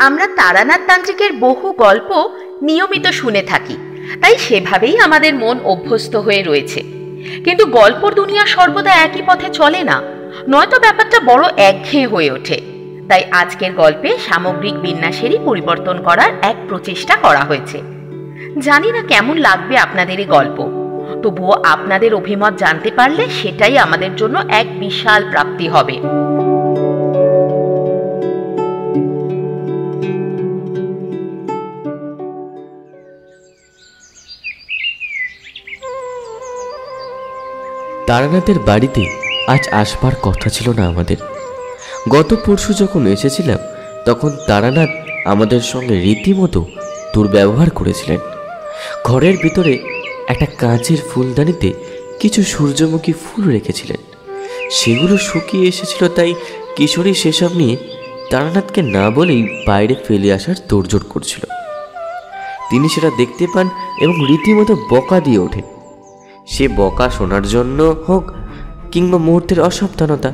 আমরা তারানাথ তান্ত্রিকের বহু গল্প নিয়মিত শুনে থাকি, তাই সেভাবেই আমাদের মন অভ্যস্ত হয়ে রয়েছে। কিন্তু গল্পর দুনিয়া সর্বদা একই পথে চলে না, নয়তো ব্যাপারটা বড় একঘেয়ে হয়ে ওঠে। তাই আজকের গল্পে সামগ্রিক বিন্যাসেরই পরিবর্তন করার এক প্রচেষ্টা করা হয়েছে। জানি না কেমন লাগবে আপনাদের এই গল্প, তবুও আপনাদের অভিমত জানতে পারলে সেটাই আমাদের জন্য এক বিশাল প্রাপ্তি হবে। তারানাথের বাড়িতে আজ আসবার কথা ছিল না আমাদের। গত পরশু যখন এসেছিলাম তখন তারানাথ আমাদের সঙ্গে রীতিমতো দুর্ব্যবহার করেছিলেন। ঘরের ভিতরে একটা কাঁচের ফুলদানিতে কিছু সূর্যমুখী ফুল রেখেছিলেন, সেগুলো শুকিয়ে এসেছিল। তাই কিশোরী সেসব নিয়ে তারানাথকে না বলেই বাইরে ফেলে আসার তোড়জোড় করছিল। তিনি সেটা দেখতে পান এবং রীতিমতো বকা দিয়ে ওঠেন। সে বকা শোনার জন্য হোক কিংবা মুহূর্তের অসাবধানতা,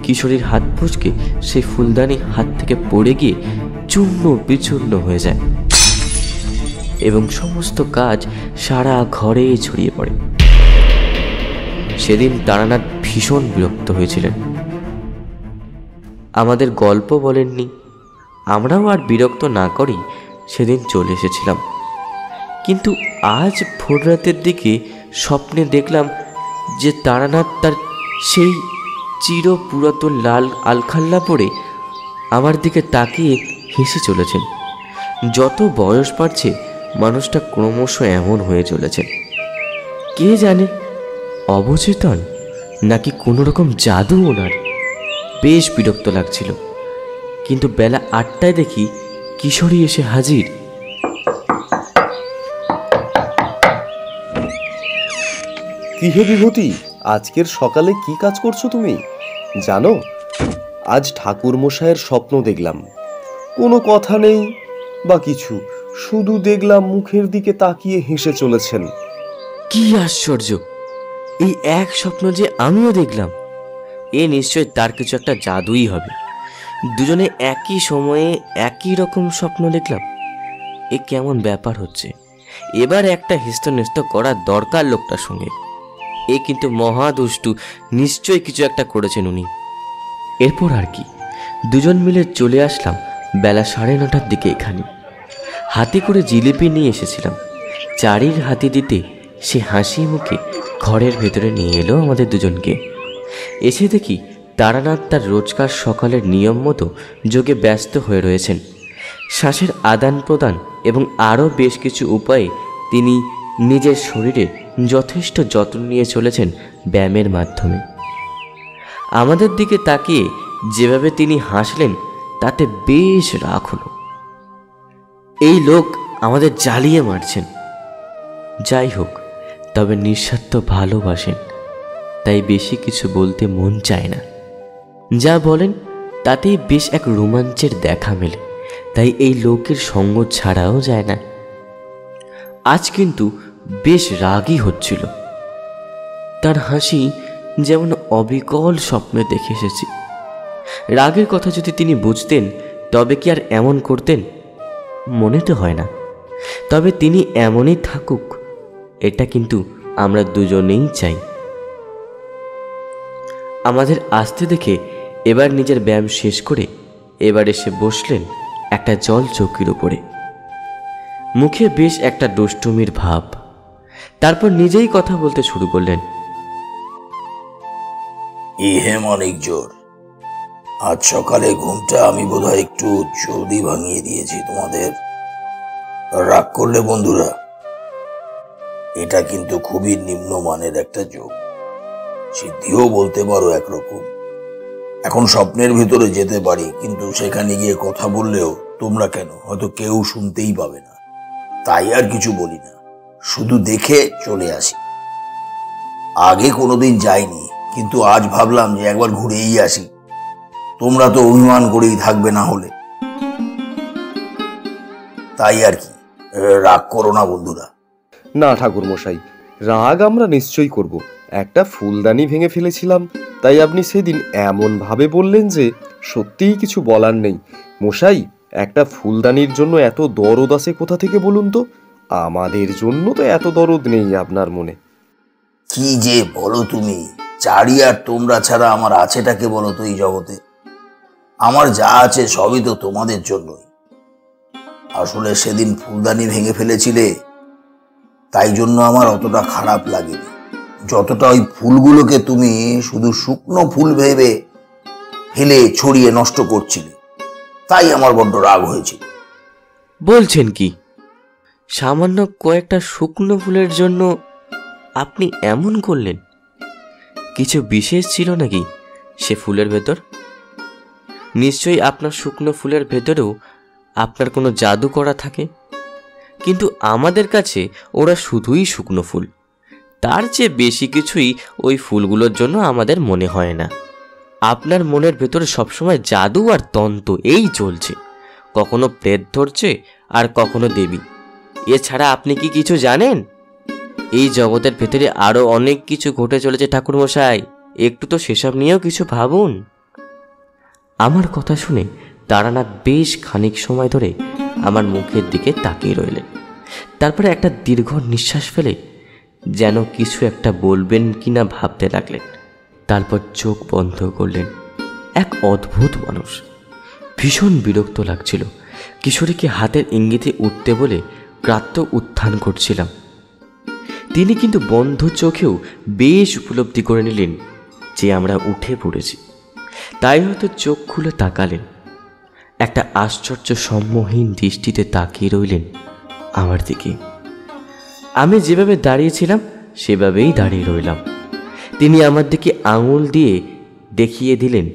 কিশোরীর হাত ফসকে সে ফুলদানি হাত থেকে পড়ে গিয়ে চূর্ণ বিচূর্ণ হয়ে যায় এবং সমস্ত কাজ সারা ঘরে ছড়িয়ে পড়ে। সেদিন তারানাথ ভীষণ বিরক্ত হয়েছিলেন। আমাদের গল্প বলেননি, আমরাও আর বিরক্ত না করেই সেদিন চলে এসেছিলাম। কিন্তু আজ ভোর রাতের দিকে স্বপ্নে দেখলাম যে তারানাথ তার সেই চির পুরাতন লাল আলখাল্লা পরে আমার দিকে তাকিয়ে হেসে চলেছেন। যত বয়স বাড়ছে মানুষটা ক্রমশ এমন হয়ে চলেছেন। কে জানে অবচেতন নাকি কোনো রকম জাদু ওনার। বেশ বিরক্ত লাগছিল, কিন্তু বেলা 8টায় দেখি কিশোরী এসে হাজির। কি হে বিভূতি, আজকের সকালে কি কাজ করছো তুমি? জানো, আজ ঠাকুর মশাইয়ের স্বপ্ন দেখলাম। কোনো কথা নেই বা কিছু, শুধু দেখলাম মুখের দিকে তাকিয়ে হেসে চলেছেন। কি আশ্চর্য! এই এক স্বপ্ন যে আমিও দেখলাম। এ নিশ্চয় তার কিছু একটা জাদুই হবে। দুজনে একই সময়ে একই রকম স্বপ্ন দেখলাম। এ কেমন ব্যাপার হচ্ছে? এবার একটা হেস্তনেস্ত করা দরকার লোকটার সঙ্গে। এ কিন্তু মহা দুষ্টু, নিশ্চয় কিছু একটা করেছেন উনি। এরপর আর কি, দুজন মিলে চলে আসলাম বেলা 9:30টার দিকে এখানে। হাতে করে জিলিপি নিয়ে এসেছিলাম। চারির হাতে দিতে সে হাসি মুখে ঘরের ভেতরে নিয়ে এলো আমাদের দুজনকে। এসে দেখি তারানাথ তার রোজকার সকালের নিয়ম মতো যোগে ব্যস্ত হয়ে রয়েছেন। শ্বাসের আদান প্রদান এবং আরও বেশ কিছু উপায়ে তিনি নিজের শরীরে যথেষ্ট যত্ন নিয়ে চলেছেন ব্যায়ামের মাধ্যমে। আমাদের দিকে তাকিয়ে যেভাবে তিনি হাসলেন তাতে বেশ রাগ হলো। এই লোক আমাদের জ্বালিয়ে মারছেন। যাই হোক, তবে নিঃস্বার্থ ভালোবাসেন, তাই বেশি কিছু বলতে মন চায় না। যা বলেন তাতেই বেশ এক রোমাঞ্চের দেখা মেলে, তাই এই লোকের সঙ্গ ছাড়াও যায় না। আজ কিন্তু বেশ রাগই হচ্ছিল। তার হাসি যেমন অবিকল স্বপ্নে দেখে এসেছি। রাগের কথা যদি তিনি বুঝতেন তবে কি আর এমন করতেন? মনে তো হয় না। তবে তিনি এমনই থাকুক, এটা কিন্তু আমরা দুজনেই চাই। আমাদের আসতে দেখে এবার নিজের ব্যায়াম শেষ করে এবার এসে বসলেন একটা জল চৌকির উপরে। মুখে বেশ একটা দুষ্টুমির ভাব। তারপর নিজেই কথা বলতে শুরু করলেন। ইহে অনেক জোর। আজ সকালে ঘুমটা আমি বোধহয় একটু জলদি ভাঙিয়ে দিয়েছি তোমাদের। রাগ করলে বন্ধুরা, এটা কিন্তু খুবই নিম্নমানের একটা যোগ, সিদ্ধিও বলতে পারো একরকম। এখন স্বপ্নের ভিতরে যেতে পারি, কিন্তু সেখানে গিয়ে কথা বললেও তোমরা কেন হয়তো কেউ শুনতেই পাবে না, তাই আর কিছু বলি না, শুধু দেখে চলে আসি। আগে কোনোদিন যাইনি, কিন্তু আজ ভাবলাম যে একবার ঘুরেই আসি। তোমরা তো অভিমান করেই থাকবে না হলে, তাই আর কি। রাগ করো না বন্ধুরা। না ঠাকুর মশাই, রাগ আমরা নিশ্চয়ই করব। একটা ফুলদানি ভেঙে ফেলেছিলাম, তাই আপনি সেদিন এমন ভাবে বললেন যে সত্যিই কিছু বলার নেই। মশাই, একটা ফুলদানির জন্য এত দরদ আছে কোথা থেকে বলুন তো? আমাদের জন্য তো এত দরদ নেই আপনার মনে। কি যে বলো তুমি, চারি আর তোমরা ছাড়া আমার আছেটাকে বলো তো এই জগতে? আমার যা আছে সবই তো তোমাদের জন্যই। আসলে সেদিন ফুলদানি ভেঙে ফেলেছিলে, তাই জন্য আমার অতটা খারাপ লাগেনি যতটা ওই ফুলগুলোকে তুমি শুধু শুকনো ফুল ভেবে ফেলে ছড়িয়ে নষ্ট করছিলে, তাই আমার বড্ড রাগ হয়েছিল। বলছেন কি? সামান্য কয়েকটা শুকনো ফুলের জন্য আপনি এমন করলেন? কিছু বিশেষ ছিল নাকি সে ফুলের ভেতর? নিশ্চয়ই আপনার শুকনো ফুলের ভেতরেও আপনার কোনো জাদু করা থাকে, কিন্তু আমাদের কাছে ওরা শুধুই শুকনো ফুল। তার চেয়ে বেশি কিছুই ওই ফুলগুলোর জন্য আমাদের মনে হয় না। আপনার মনের ভেতরে সবসময় জাদু আর তন্ত্র এই চলছে, কখনো প্রেত ধরছে আর কখনো দেবী। এছাড়া আপনি কি কিছু জানেন? এই জগতের ভেতরে আরো অনেক কিছু ঘটে চলেছে ঠাকুরমশাই, একটু তো সেসব নিয়েও কিছু ভাবুন। আমার কথা শুনে তারানাথ বেশ খানিক সময় ধরে আমার মুখের দিকে তাকিয়ে রইলেন। তারপরে একটা দীর্ঘ নিঃশ্বাস ফেলে যেন কিছু একটা বলবেন কিনা ভাবতে লাগলেন। তারপর চোখ বন্ধ করলেন। এক অদ্ভুত মানুষ। ভীষণ বিরক্ত লাগছিল। কিশোরীকে হাতের ইঙ্গিতে উঠতে বলে প্রাত্য উত্থান করছিলাম। তিনি কিন্তু বন্ধ চোখেও বেশ উপলব্ধি করে নিলেন যে আমরা উঠে পড়েছি। তাই হয়তো চোখ খুলে তাকালেন। একটা আশ্চর্য সম্মোহীন দৃষ্টিতে তাকিয়ে রইলেন আমার দিকে। আমি যেভাবে দাঁড়িয়েছিলাম সেভাবেই দাঁড়িয়ে রইলাম। তিনি আমার দিকে আঙুল দিয়ে দেখিয়ে দিলেন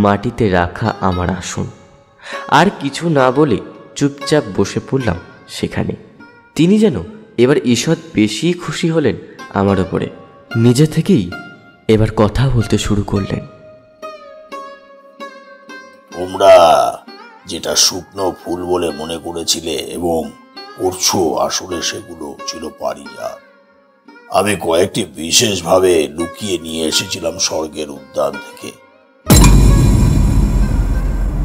মাটিতে রাখা আমার আসন। আর কিছু না বলে চুপচাপ বসে পড়লাম সেখানে। তিনি যেন এবার ঈষৎ বেশি খুশি হলেন আমার ওপরে। নিজে থেকেই এবার কথা বলতে শুরু করলেন। তোমরা যেটা শুকনো ফুল বলে মনে করেছিলে এবং করছো, আসলে সেগুলো ছিল পারিজাত। আমি কয়েকটি বিশেষভাবে লুকিয়ে নিয়ে এসেছিলাম স্বর্গের উদ্যান থেকে।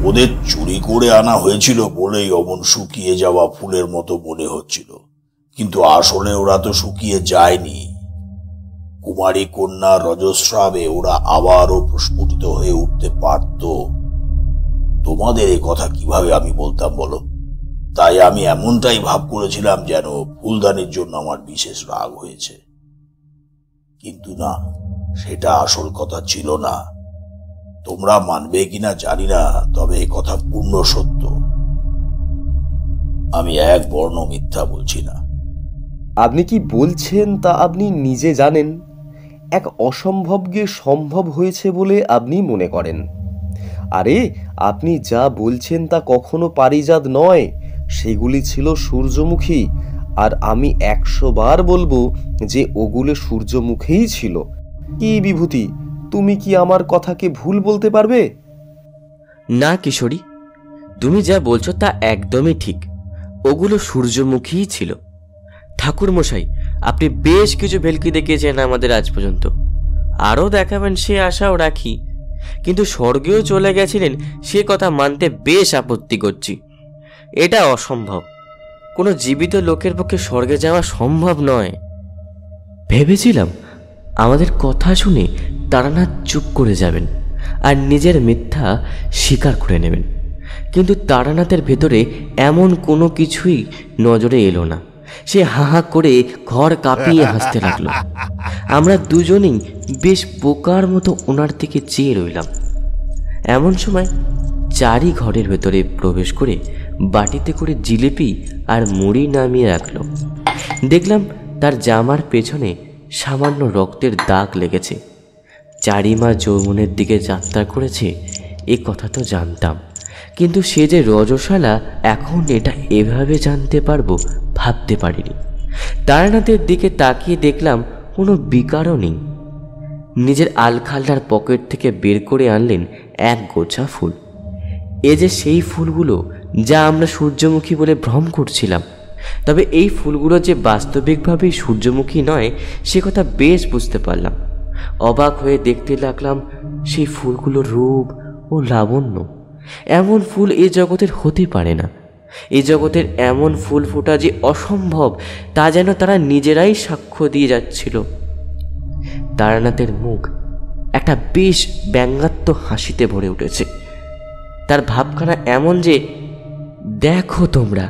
ওদের চুরি করে আনা হয়েছিল বলেই অমন শুকিয়ে যাওয়া ফুলের মতো মনে হচ্ছিল, কিন্তু আসলে ওরা তো শুকিয়ে যায়নি। কুমারী কন্যা রজস্রাবে ওরা আবারও প্রস্ফুটিত হয়ে উঠতে পারত। তোমাদের এই কথা কিভাবে আমি বলতাম বলো? তাই আমি এমনটাই ভাব করেছিলাম যেন ফুলদানির জন্য আমার বিশেষ রাগ হয়েছে, কিন্তু না, সেটা আসল কথা ছিল না। তোমরা মানবে কিনা জানি না, তবে এই কথা পূর্ণ সত্য। আমি এক বর্ণ মিথ্যা বলছি না। আপনি কি বলছেন তা আপনি নিজে জানেন। এক অসম্ভবকে সম্ভব হয়েছে বলে আপনি মনে করেন। আরে আপনি যা বলছেন তা কখনো পারিজাত নয়, সেগুলি ছিল সূর্যমুখী। আর আমি 100 বার বলবো যে ওগুলো সূর্যমুখীই ছিল। কি বিভূতি, তুমি কি আমার কথাকে ভুল বলতে পারবে? না কিশোরী, তুমি যা বলছো তা একদমই ঠিক। ওগুলো সূর্যমুখীই ছিল। ঠাকুরমশাই, আপনি বেশ কিছু ভেলকি দেখিয়েছেন আমাদের আজ পর্যন্ত, আরও দেখাবেন সে আশাও রাখি। কিন্তু স্বর্গেও চলে গেছিলেন সে কথা মানতে বেশ আপত্তি করছি। এটা অসম্ভব। কোনো জীবিত লোকের পক্ষে স্বর্গে যাওয়া সম্ভব নয়। ভেবেছিলাম আমাদের কথা শুনে তারানাথ চুপ করে যাবেন আর নিজের মিথ্যা স্বীকার করে নেবেন, কিন্তু তারানাথের ভেতরে এমন কোনো কিছুই নজরে এলো না। সে হা হা করে ঘর কাঁপিয়ে হাসতে লাগলো। আমরা দুজনেই বেশ বোকার মতো ওনার দিকে চেয়ে রইলাম। এমন সময় চারি ঘরের ভেতরে প্রবেশ করে বাটিতে করে জিলিপি আর মুড়ি নামিয়ে রাখলো। দেখলাম তার জামার পেছনে সামান্য রক্তের দাগ লেগেছে। চারিমা যৌবনের দিকে যাত্রা করেছে এ কথা তো জানতাম, কিন্তু সে যে রজশালা এখন এটা এভাবে জানতে পারবো ভাবতে পারিনি। তারানাথের দিকে তাকিয়ে দেখলাম কোনো বিকারও নেই। নিজের আলখাল্লার পকেট থেকে বের করে আনলেন এক গোছা ফুল। এ যে সেই ফুলগুলো যা আমরা সূর্যমুখী বলে ভ্রম করছিলাম। তবে এই ফুলগুলো যে বাস্তবিকভাবেই সূর্যমুখী নয় সে কথা বেশ বুঝতে পারলাম। অবাক হয়ে দেখতে লাগলাম সেই ফুলগুলোর রূপ ও লাবণ্য। এমন ফুল এ জগতের হতে পারে না। এ জগতের এমন ফুল ফোটা যে অসম্ভব, তা যেন তারা নিজেরাই সাক্ষ্য দিয়ে যাচ্ছিল। তারানাথের মুখ একটা বেশ ব্যঙ্গাত্মক হাসিতে ভরে উঠেছে। তার ভাবখানা এমন যে, দেখো তোমরা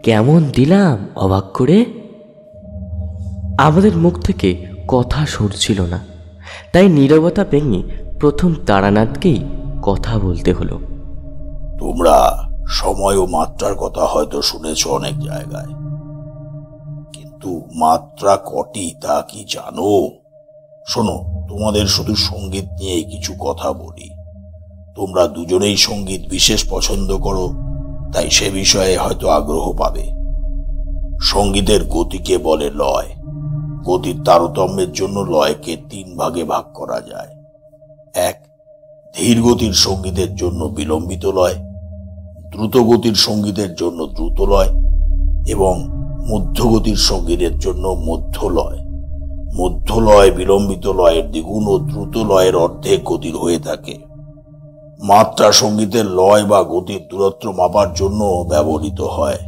কেমন দিলাম অবাক করে। আমাদের মুখ থেকে কথা সরছিল না, তাই নীরবতা ভেঙে প্রথম তারানাথকেই কথা বলতে হলো। তোমরা সময় ও মাত্রার কথা হয়তো শুনেছ অনেক জায়গায়, কিন্তু মাত্রা কটি তা কি জানো? শোনো, তোমাদের শুধু সঙ্গীত নিয়ে কিছু কথা বলি। তোমরা দুজনেই সঙ্গীত বিশেষ পছন্দ করো, তাই সে বিষয়ে হয়তো আগ্রহ পাবে। সঙ্গীতের গতিকে বলে লয়। গতির তারতম্যের জন্য লয়কে 3 ভাগে ভাগ করা যায়। 1, ধীর গতির সঙ্গীতের জন্য বিলম্বিত লয়, দ্রুত গতির সঙ্গীতের জন্য দ্রুত লয় এবং মধ্যগতির সঙ্গীতের জন্য মধ্য লয়। মধ্য লয় বিলম্বিত লয়ের দ্বিগুণ ও দ্রুত লয়ের অর্ধেক গতির হয়ে থাকে। মাত্রা সঙ্গীতের লয় বা গতির দূরত্ব মাপার জন্য ব্যবহৃত হয়।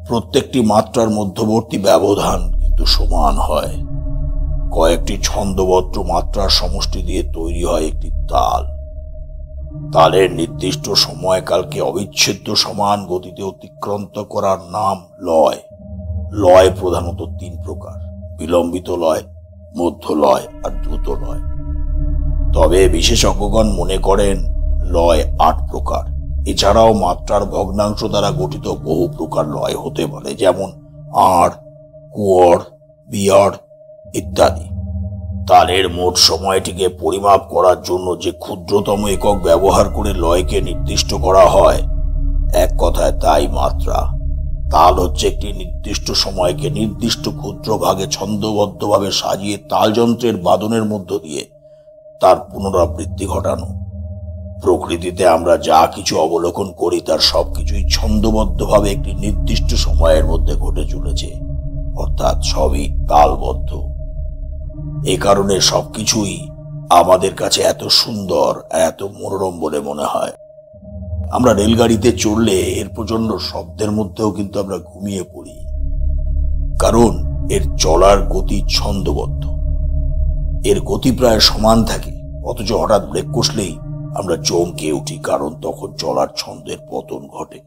প্রত্যেকটি মাত্রার মধ্যবর্তী ব্যবধান কিন্তু সমান হয়। কয়েকটি ছন্দবদ্ধ মাত্রার সমষ্টি দিয়ে তৈরি হয় একটি তাল। তালের নির্দিষ্ট সময়কালকে অবিচ্ছেদ্য সমান গতিতে অতিক্রান্ত করার নাম লয়। লয় প্রধানত 3 প্রকার: বিলম্বিত লয়, মধ্য লয় আর দ্রুত লয়। তবে বিশেষজ্ঞগণ মনে করেন লয় 8 প্রকার। এছাড়াও মাত্রার ভগ্নাংশ দ্বারা গঠিত বহু প্রকার লয় হতে পারে, যেমন আড়, কুয়ড়, বিয়াড় ইত্যাদি। তালের মোট সময়টিকে পরিমাপ করার জন্য যে ক্ষুদ্রতম একক ব্যবহার করে লয়কে নির্দিষ্ট করা হয়, এক কথায় তাই মাত্রা। তাল হচ্ছে একটি নির্দিষ্ট সময়কে নির্দিষ্ট ক্ষুদ্র ভাগে ছন্দবদ্ধভাবে সাজিয়ে তালযন্ত্রের বাদনের মধ্য দিয়ে তার পুনরাবৃত্তি ঘটানো। প্রকৃতিতে আমরা যা কিছু অবলোকন করি তার সবকিছুই ছন্দবদ্ধভাবে একটি নির্দিষ্ট সময়ের মধ্যে ঘটে চলেছে, অর্থাৎ সবই তালবদ্ধ। এ কারণে সবকিছুই আমাদের কাছে এত সুন্দর, এত মনোরম বলে মনে হয়। আমরা রেলগাড়িতে চড়লে এর প্রচন্ড শব্দের মধ্যেও কিন্তু আমরা ঘুমিয়ে পড়ি, কারণ এর চলার গতি ছন্দবদ্ধ। এর গতি প্রায় সমান থাকে, অথচ হঠাৎ ব্রেক কষলেই আমরা চমকে উঠি, কারণ তখন চলার ছন্দের পতন ঘটে।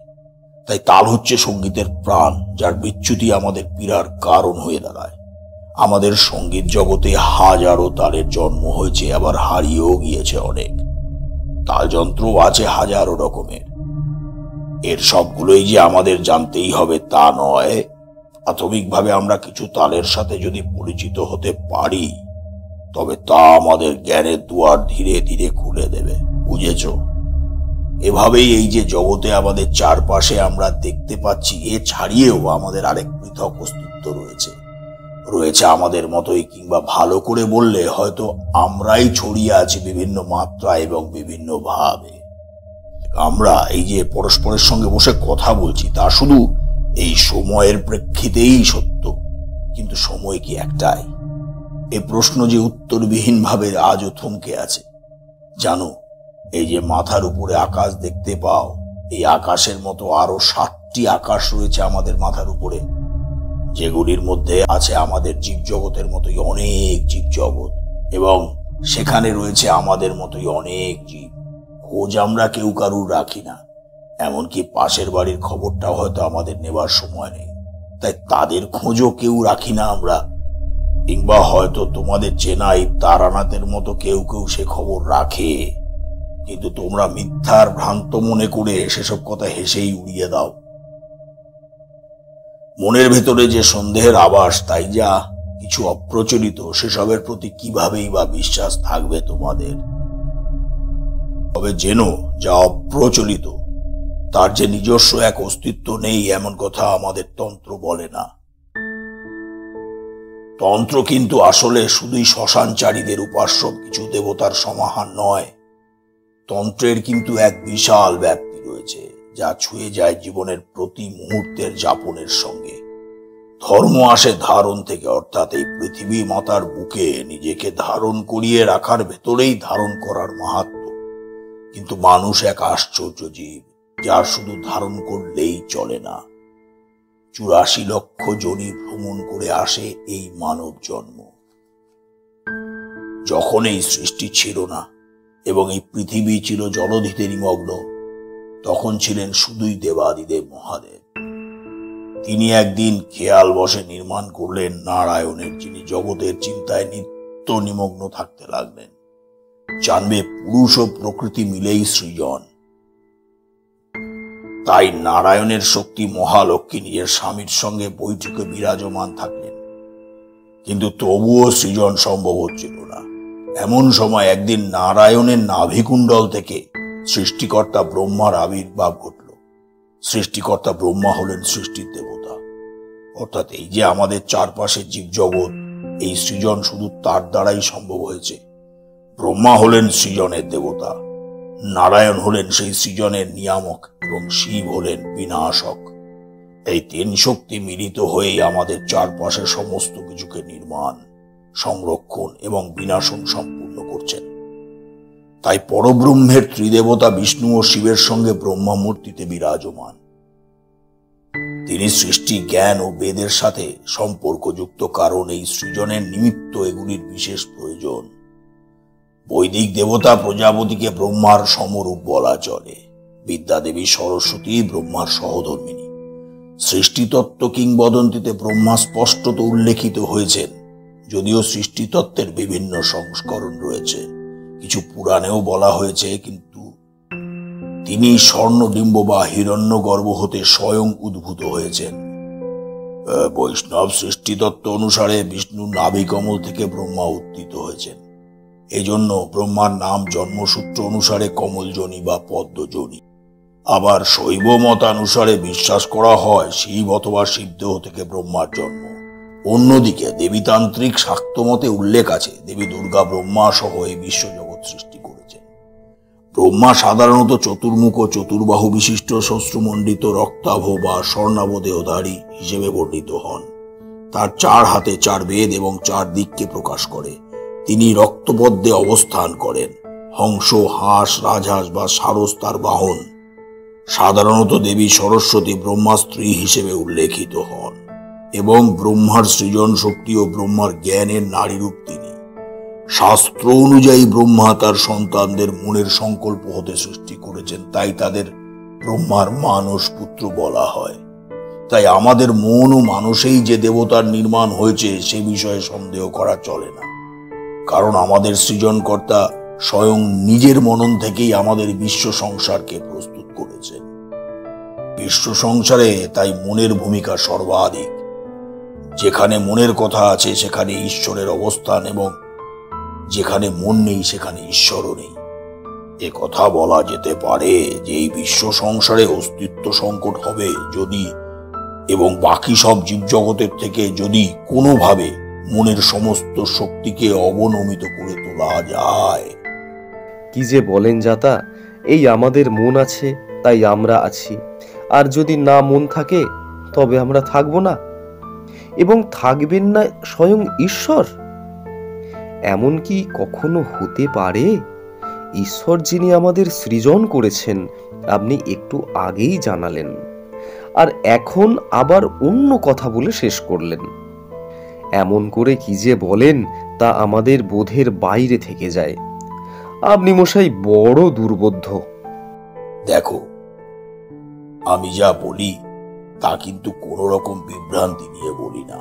তাই তাল হচ্ছে সঙ্গীতের প্রাণ, যার বিচ্যুতি আমাদের পীড়ার কারণ হয়ে দাঁড়ায়। আমাদের সঙ্গীত জগতে হাজারো তালের জন্ম হয়েছে, আবার হারিয়েও গিয়েছে অনেক। তালযন্ত্র আছে হাজারো রকমের। এর সবগুলোই যে আমাদের জানতেই হবে তা নয়। প্রাথমিকভাবে আমরা কিছু তালের সাথে যদি পরিচিত হতে পারি, তবে তা আমাদের জ্ঞানের দুয়ার ধীরে ধীরে খুলে দেবে, বুঝেছ? এভাবেই এই যে জগতে আমাদের চারপাশে আমরা দেখতে পাচ্ছি, এ ছাড়িয়েও আমাদের আরেক পৃথক অস্তিত্ব রয়েছে। আমাদের মতোই, কিংবা ভালো করে বললে হয়তো আমরাই ছড়িয়ে আছি বিভিন্ন মাত্রা এবং বিভিন্ন ভাবে। আমরা এই যে পরস্পরের সঙ্গে বসে কথা বলছি, তা শুধু এই সময়ের প্রেক্ষিতেই সত্য। কিন্তু সময় কি একটাই? এ প্রশ্ন যে উত্তরবিহীন ভাবে আজও থমকে আছে। জানো, এই যে মাথার উপরে আকাশ দেখতে পাও, এই আকাশের মতো আরো 7টি আকাশ রয়েছে আমাদের মাথার উপরে, যেগুলির মধ্যে আছে আমাদের জীবজগতের মতোই অনেক জীবজগৎ, এবং সেখানে রয়েছে আমাদের মতোই অনেক জীব। খোঁজ আমরা কেউ কারুর রাখি না, এমনকি পাশের বাড়ির খবরটাও হয়তো আমাদের নেবার সময় নেই, তাই তাদের খোঁজও কেউ রাখি না আমরা। কিংবা হয়তো তোমাদের চেনাই তারানাথের মতো কেউ কেউ সে খবর রাখে, কিন্তু তোমরা মিথ্যার ভ্রান্ত মনে করে সেসব কথা হেসেই উড়িয়ে দাও। মনের ভেতরে যে সন্দেহের আভাস, তাই যা কিছু অপ্রচলিত, সেসবের প্রতি কিভাবেই বা বিশ্বাস থাকবে তোমাদের? তবে জেনো, যা অপ্রচলিত তার যে নিজস্ব এক অস্তিত্ব নেই, এমন কথা আমাদের তন্ত্র বলে না। তন্ত্র কিন্তু আসলে শুধুই শ্মশানচারীদের উপাস্য কিছু দেবতার সমাহার নয়। তন্ত্রের কিন্তু এক বিশাল ব্যাপ্তি রয়েছে, যা ছুঁয়ে যায় জীবনের প্রতি মুহূর্তের যাপনের সঙ্গে। ধর্ম আসে ধারণ থেকে, অর্থাৎ এই পৃথিবী মাতার বুকে নিজেকে ধারণ করিয়ে রাখার ভেতরেই ধারণ করার মাহাত্ম্য। কিন্তু মানুষ এক আশ্চর্য জীব, যার শুধু ধারণ করলেই চলে না। 84 লক্ষ যোনি ভ্রমণ করে আসে এই মানব জন্ম। যখন এই সৃষ্টি ছিল না এবং এই পৃথিবী ছিল জলধিতে নিমগ্ন, তখন ছিলেন শুধুই দেবাদিদেব মহাদেব। তিনি একদিন খেয়াল বশে নির্মাণ করলেন নারায়ণের, যিনি জগতের চিন্তায় নিত্য নিমগ্ন থাকতে লাগলেন। জানবে, পুরুষ ও প্রকৃতি মিলেই সৃজন। তাই নারায়ণের শক্তি মহালক্ষ্মী নিজের স্বামীর সঙ্গে বৈঠকে বিরাজমান থাকলেন, কিন্তু তবুও সৃজন সম্ভব হচ্ছিল না। এমন সময় একদিন নারায়ণের নাভিকুণ্ডল থেকে সৃষ্টিকর্তা ব্রহ্মার আবির্ভাব ঘটল। সৃষ্টিকর্তা ব্রহ্মা হলেন সৃষ্টির দেবতা, অর্থাৎ এই যে আমাদের চারপাশের জীবজগৎ, এই সৃজন শুধু তার দ্বারাই সম্ভব হয়েছে। ব্রহ্মা হলেন সৃজনের দেবতা, নারায়ণ হলেন সেই সৃজনের নিয়ামক এবং শিব হলেন বিনাশক। এই তিন শক্তি মিলিত হয়েই আমাদের চারপাশের সমস্ত কিছুকে নির্মাণ, সংরক্ষণ এবং বিনাশন সম্পূর্ণ করছেন। তাই পরব্রহ্মের ত্রিদেবতা বিষ্ণু ও শিবের সঙ্গে ব্রহ্মা মূর্তিতে বিরাজমান। তিনি সৃষ্টি, জ্ঞান ও বেদের সাথে সম্পর্কযুক্ত, কারণ এই সৃজনের নিমিত্ত এগুলির বিশেষ প্রয়োজন। বৈদিক দেবতা প্রজাপতিকে ব্রহ্মার সমরূপ বলা চলে। বিদ্যাদেবী সরস্বতী ব্রহ্মার সহধর্মিণী। সৃষ্টিতত্ত্ব কিংবদন্তিতে ব্রহ্মা স্পষ্টত উল্লেখিত হয়েছেন, যদিও সৃষ্টিতত্ত্বের বিভিন্ন সংস্করণ রয়েছে। কিছু পুরাণেও বলা হয়েছে, কিন্তু তিনি স্বর্ণডিম্ব বা হিরণ্যগর্ভ হতে স্বয়ং উদ্ভূত হয়েছেন। বৈষ্ণব সৃষ্টিতত্ত্ব অনুসারে বিষ্ণু নাভিকমল থেকে ব্রহ্মা উত্থিত হয়েছেন। এজন্য ব্রহ্মার নাম জন্মসূত্র অনুসারে কমলজনী বা পদ্মজনী। আবার শৈব মতানুসারে বিশ্বাস করা হয় শিব অথবা শিবদেহ থেকে ব্রহ্মার জন্ম। অন্যদিকে দেবীতান্ত্রিক শাক্ত মতে উল্লেখ আছে দেবী দুর্গা ব্রহ্মা সহ এই বিশ্বজগৎ সৃষ্টি করেছেন। ব্রহ্মা সাধারণত চতুর্মুখ ও চতুর্বাহু বিশিষ্ট শ্বশ্রুমণ্ডিত রক্তাভ বা স্বর্ণাভ দেহধারী হিসেবে বর্ণিত হন। তার 4 হাতে 4 বেদ এবং 4 দিককে প্রকাশ করে। তিনি রক্তপদ্মে অবস্থান করেন। হংস, হাঁস, রাজহাঁস বা সারস তার বাহন। সাধারণত দেবী সরস্বতী ব্রহ্মা স্ত্রী হিসেবে উল্লেখিত হন এবং ব্রহ্মার সৃজন শক্তি ও ব্রহ্মার জ্ঞানের নারীরূপ তিনি। শাস্ত্র অনুযায়ী ব্রহ্মা তার সন্তানদের মনের সংকল্প হতে সৃষ্টি করেছেন, তাই তাদের ব্রহ্মার মানস পুত্র বলা হয়। তাই আমাদের মন ও মানসেই যে দেবতার নির্মাণ হয়েছে সে বিষয়ে সন্দেহ করা চলে না, কারণ আমাদের সৃজনকর্তা স্বয়ং নিজের মনন থেকেই আমাদের বিশ্ব সংসারকে প্রস্তুত করেছেন। বিশ্ব সংসারে তাই মনের ভূমিকা সর্বাধিক। যেখানে মনের কথা আছে সেখানে ঈশ্বরের অবস্থান, এবং যেখানে মন নেই সেখানে ঈশ্বরও নেই। এ কথা বলা যেতে পারে যে এই বিশ্ব সংসারে অস্তিত্ব সংকট হবে যদি, এবং বাকি সব জীবজগতের থেকে যদি কোনোভাবে মনের সমস্ত শক্তিকে অবনমিত করে তোলা যায়। কি যে বলেন যাতা, এই আমাদের মন আছে তাই আমরা আছি, আর যদি না মন থাকে তবে আমরা থাকবো না, এবং থাকবেন না স্বয়ং ঈশ্বর? এমন কি কখনো হতে পারে? ঈশ্বর যিনি আমাদের সৃজন করেছেন আপনি একটু আগেই জানালেন, আর এখন আবার অন্য কথা বলে শেষ করলেন। এমন করে কি যে বলেন তা আমাদের বোধের বাইরে থেকে যায়। আপনি মশাই বড় দুর্বোধ্য। দেখো, আমি যা বলি তা কিন্তু কোনো রকম বিভ্রান্তি নিয়ে বলি না।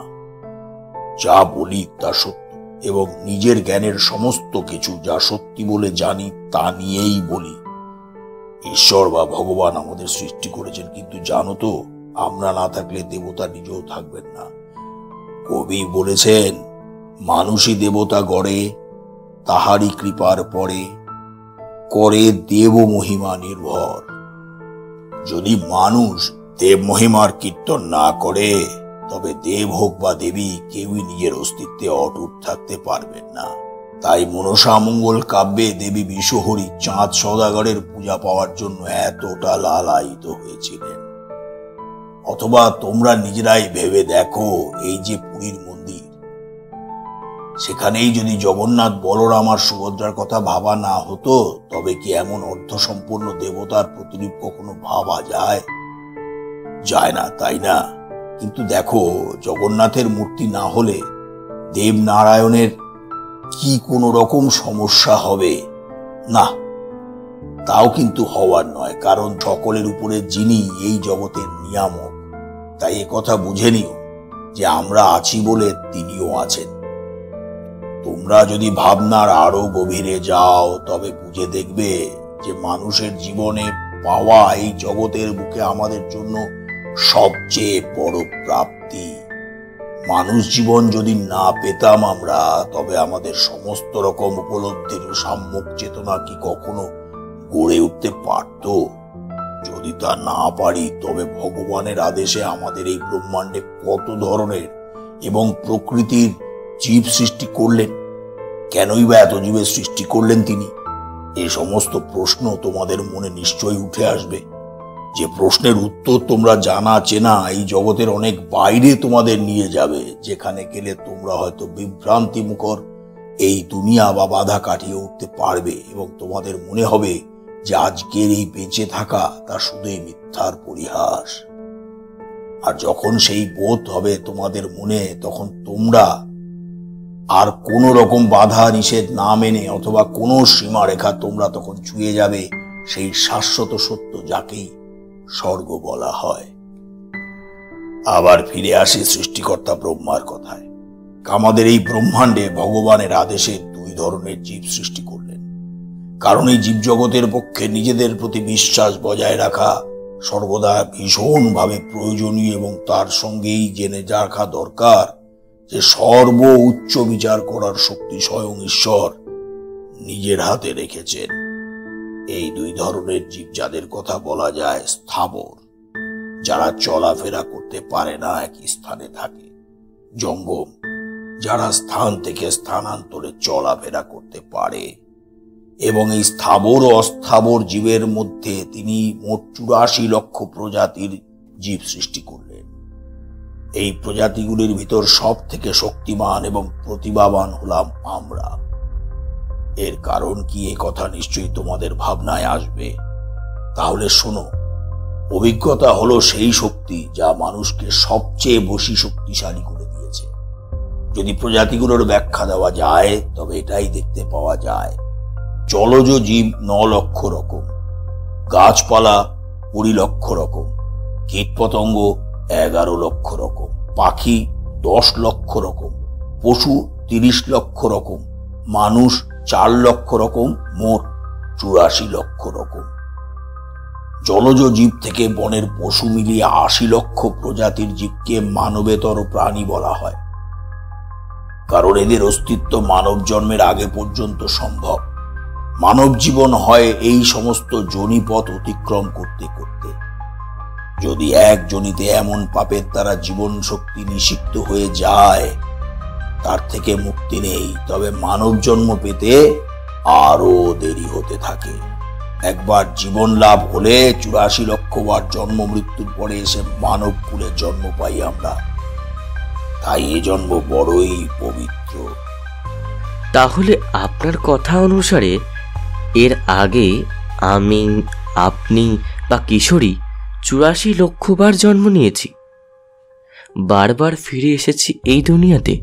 যা বলি তা সত্য, এবং নিজের জ্ঞানের সমস্ত কিছু যা সত্যি বলে জানি তা নিয়েই বলি। ঈশ্বর বা ভগবান আমাদের সৃষ্টি করেছেন, কিন্তু জানো তো, আমরা না থাকলে দেবতা নিজেও থাকবেন না। কবি বলেছেন, মানুষই দেবতা গড়ে, তাহারি কৃপার পরে করে দেব মহিমা নির্ভর। যদি মানুষ দেব মহিমার কীর্তন না করে তবে দেব হোক বা দেবী কেউই নিজের অস্তিত্বে অটুট থাকতে পারবেন না। তাই মনসা মঙ্গল কাব্যে দেবী বিশ্বহরি চাঁদ সওদাগরের পূজা পাওয়ার জন্য এতটা লালায়িত হয়েছিলেন। অথবা তোমরা নিজেরাই ভেবে দেখো, এই যে পুরীর মন্দির, সেখানেই যদি জগন্নাথ, বলরাম আর সুভদ্রার কথা ভাবা না হতো, তবে কি এমন অর্ধসম্পন্ন দেবতার প্রতিরূপ কখনো ভাবা যায়? যায় না, তাই না? কিন্তু দেখো, জগন্নাথের মূর্তি না হলে দেবনারায়ণের কি কোনো রকম সমস্যা হবে? না, তাও কিন্তু হওয়ার নয়, কারণ সকলের উপরে যিনি এই জগতের নিয়ামক। তাই কথা বুঝে নিও যে আমরা আছি বলে তিনিও আছেন। তোমরা যদি ভাবনার আরো গভীরে যাও, তবে বুঝে দেখবে যে মানুষের জীবনে পাওয়া এই জগতের বুকে আমাদের জন্য সবচেয়ে বড় প্রাপ্তি। মানুষ জীবন যদি না পেতাম আমরা, তবে আমাদের সমস্ত রকম উপলব্ধির সাম্যক চেতনা কি কখনো গড়ে উঠতে পারত? যদি তা না পারি, তবে ভগবানের আদেশে আমাদের এই ব্রহ্মাণ্ডে কত ধরনের এবং প্রকৃতির জীব সৃষ্টি করলেন? কেনই বা এত জীবের সৃষ্টি করলেন তিনি? এই সমস্ত প্রশ্ন তোমাদের মনে নিশ্চয়ই উঠে আসবে, যে প্রশ্নের উত্তর তোমরা জানা চেনা এই জগতের অনেক বাইরে তোমাদের নিয়ে যাবে, যেখানে গেলে তোমরা হয়তো বিভ্রান্তি মুখর এই দুনিয়া বা বাধা কাটিয়ে উঠতে পারবে এবং তোমাদের মনে হবে যে আজকের এই বেঁচে থাকা তা শুধুই মিথ্যার পরিহাস। আর যখন সেই বোধ হবে তোমাদের মনে, তখন তোমরা আর কোন রকম বাধা নিষেধ না মেনে অথবা কোনো সীমারেখা তোমরা তখন ছুঁয়ে যাবে সেই শাশ্বত সত্য, যাকেই স্বর্গ বলা হয়। আবার ফিরে আসি সৃষ্টিকর্তা ব্রহ্মার কথায়। আমাদের এই ব্রহ্মাণ্ডে ভগবানের আদেশে দুই ধরনের জীব সৃষ্টি করলেন, কারণ এই জীবজগতের পক্ষে নিজেদের প্রতি বিশ্বাস বজায় রাখা সর্বদা ভীষণভাবে প্রয়োজনীয়, এবং তার সঙ্গেই জেনে রাখা দরকার যে সর্ব উচ্চ বিচার করার শক্তি স্বয়ং ঈশ্বর নিজের হাতে রেখেছেন। এই দুই ধরনের জীব, যাদের কথা বলা যায় স্থাবর, যারা চলাফেরা করতে পারে না, একই স্থানে থাকে; জঙ্গম, যারা স্থান থেকে স্থানান্তরে চলাফেরা করতে পারে। এবং এই স্থাবর ও অস্থাবর জীবের মধ্যে তিনি মোট 84 লক্ষ প্রজাতির জীব সৃষ্টি করলেন। এই প্রজাতিগুলির ভিতর সব থেকে শক্তিমান এবং প্রতিভাবান হলাম আমরা। এর কারণ কি, এ কথা নিশ্চয়ই তোমাদের ভাবনায় আসবে। তাহলে শোনো, অভিজ্ঞতা হলো সেই শক্তি যা মানুষকে সবচেয়ে বেশি শক্তিশালী করে দিয়েছে। যদি প্রজাতিগুলোর ব্যাখ্যা দেওয়া যায়, তবে এটাই দেখতে পাওয়া যায়: জলজ জীব 9 লক্ষ রকম, গাছপালা 20 লক্ষ রকম, কীটপতঙ্গ 11 লক্ষ রকম, পাখি 10 লক্ষ রকম, পশু 30 লক্ষ রকম, মানুষ 4 লক্ষ রকম, মোট 84 লক্ষ রকম। জলজ জীব থেকে বনের পশু মিলিয়ে 80 লক্ষ প্রজাতির জীবকে মানবেতর প্রাণী বলা হয়, কারণ এদের অস্তিত্ব মানব জন্মের আগে পর্যন্ত সম্ভব। মানব জীবন হয় এই সমস্ত যোনিপথ অতিক্রম করতে করতে। যদি এক যোনিতে এমন পাপের দ্বারা জীবন শক্তি নিষিক্ত হয়ে যায়, তার থেকে মুক্তি নেই, তবে মানব জন্ম পেতে আরো দেরি হতে থাকে। একবার জীবন লাভ হলে 84 লক্ষ বার জন্ম মৃত্যুর পরে এসে মানব কুলে জন্ম পাই আমরা। তাই এ জন্ম বড়ই পবিত্র। তাহলে আপনার কথা অনুসারে এর আগে আমি, আপনি বা কিশোরী 84 লক্ষ বার জন্ম নিয়েছি, বারবার ফিরে এসেছি এই দুনিয়াতে।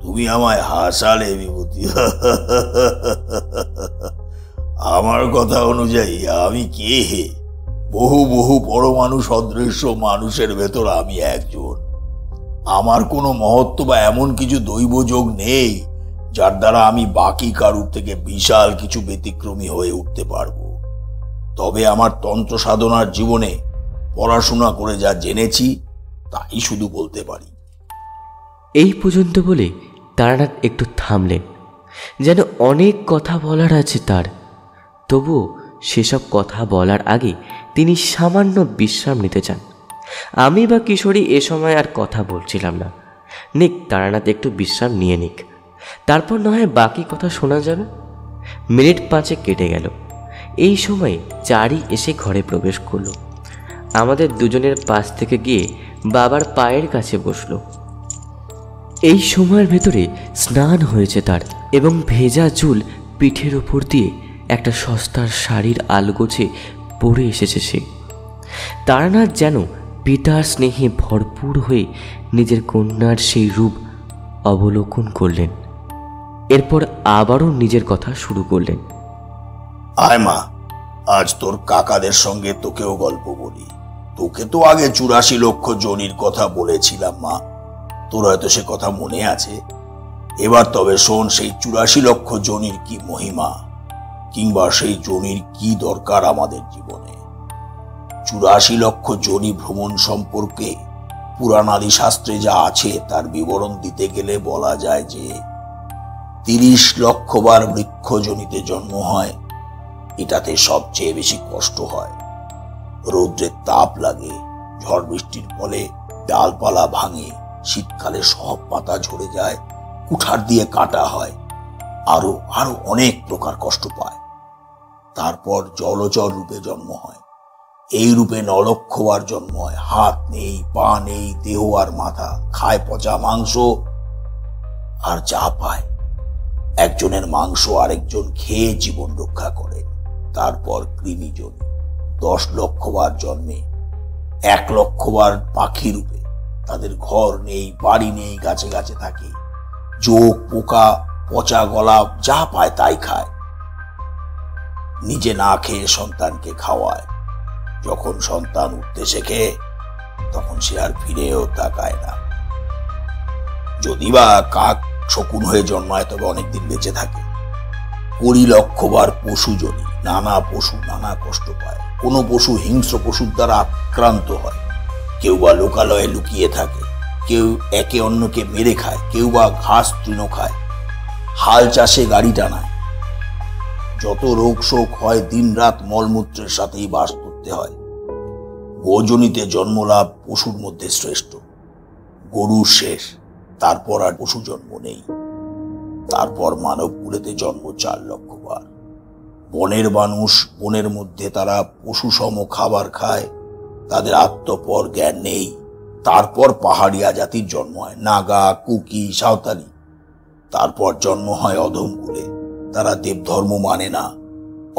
তুমি আমায় হাসালে বিভূতি। আমার কথা অনুযায়ী আমি কে হে? বহু বহু পরমাণু সদৃশ্য মানুষের ভেতর আমি একজন। আমার কোনো মহত্ব বা এমন কিছু দৈবযোগ নেই যার দ্বারা আমি বাকি কারুর থেকে বিশাল কিছু ব্যতিক্রমী হয়ে উঠতে পারবো। তবে আমার তন্ত্র সাধনার জীবনে পড়াশোনা করে যা জেনেছি তাই শুধু বলতে পারি। এই পর্যন্ত বলে তারানাথ একটু থামলেন, যেন অনেক কথা বলার আছে তার। তবু সেসব কথা বলার আগে তিনি সামান্য বিশ্রাম নিতে চান। আমি বা কিশোরী এ সময় আর কথা বলছিলাম না। নিক, তারানাথ একটু বিশ্রাম নিয়ে নিক, তারপর না হয় বাকি কথা শোনা যাবে। মিনিট 5 কেটে গেল। এই সময় চারি এসে ঘরে প্রবেশ করল। আমাদের দুজনের পাশ থেকে গিয়ে বাবার পায়ের কাছে বসল। এই সময়ের ভেতরে স্নান হয়েছে তার, এবং ভেজা চুল পিঠের ওপর দিয়ে একটা সস্তার শাড়ির আলগোছে পরে এসেছে সে। তারানাথ যেন পিতার স্নেহে ভরপুর হয়ে নিজের কন্যার সেই রূপ অবলোকন করলেন। এরপর আবারও নিজের কথা শুরু করলেন। আয় মা, আজ তোর কাকাদের সঙ্গে তোকেও গল্প বলি। তোকে তো আগে 84 লক্ষ জনির কথা বলেছিলাম মা, তোর হয়তো সে কথা মনে আছে। এবার তবে শোন সেই 84 লক্ষ জনির কি মহিমা, কিংবা সেই জনির কি দরকার আমাদের জীবনে। 84 লক্ষ জনি ভ্রমণ সম্পর্কে পুরাণাদি শাস্ত্রে যা আছে তার বিবরণ দিতে গেলে বলা যায় যে 30 লক্ষ বার বৃক্ষ জনিতে জন্ম হয়। এটাতে সবচেয়ে বেশি কষ্ট হয়। রৌদ্রের তাপ লাগে, ঝড় বৃষ্টির ফলে ডালপালা ভাঙে, শীতকালে সব পাতা ঝরে যায়, কুঠার দিয়ে কাটা হয়, আরো আরো অনেক প্রকার কষ্ট পায়। তারপর জলচর রূপে জন্ম হয়। এই রূপে 9 লক্ষ বার জন্ম হয়। হাত নেই, পা নেই, দেহ আর মাথা, খায় পচা মাংস, আর যা পায় একজনের মাংস আরেকজন খেয়ে জীবন রক্ষা করে। তারপর কৃমিজনী 10 লক্ষ বার জন্মে, 1 লক্ষ বার পাখি রূপে। তাদের ঘর নেই, বাড়ি নেই, গাছে গাছে থাকে, জোক পোকা পচা গলা যা পায় তাই খায়। নিজে না খেয়ে সন্তানকে খাওয়ায়। যখন সন্তান উঠতে শেখে তখন সে আর ফিরেও তাকায় না। যদি বা কাক শকুন হয়ে জন্মায় তবে অনেকদিন বেঁচে থাকে। 20 লক্ষ বার পশুজনী, নানা পশু নানা কষ্ট পায়। কোনো পশু হিংস্র পশুর দ্বারা আক্রান্ত হয়, কেউ বা লোকালয়ে লুকিয়ে থাকে, কেউ একে অন্যকে মেরে খায়, কেউ বা ঘাস তৃণ খায়, হাল চাষে গাড়ি টানায়। যত রোগ শোক হয় দিন রাত মলমূত্রের সাথেই বাস করতে হয়। গোজনিতে জন্মলাভ পশুর মধ্যে শ্রেষ্ঠ। গরুর শেষ, তারপর আর পশু জন্ম নেই। তারপর মানব কুলেতে জন্ম 4 লক্ষ বার। বনের মানুষ, বনের মধ্যে তারা পশু সম খাবার খায়, তাদের আত্মপর জ্ঞান নেই। তারপর পাহাড়িয়া জাতির জন্ম হয়, নাগা, কুকি, সাঁওতালি। তারপর জন্ম হয় অধম কুলে, তারা দেবধর্ম মানে না,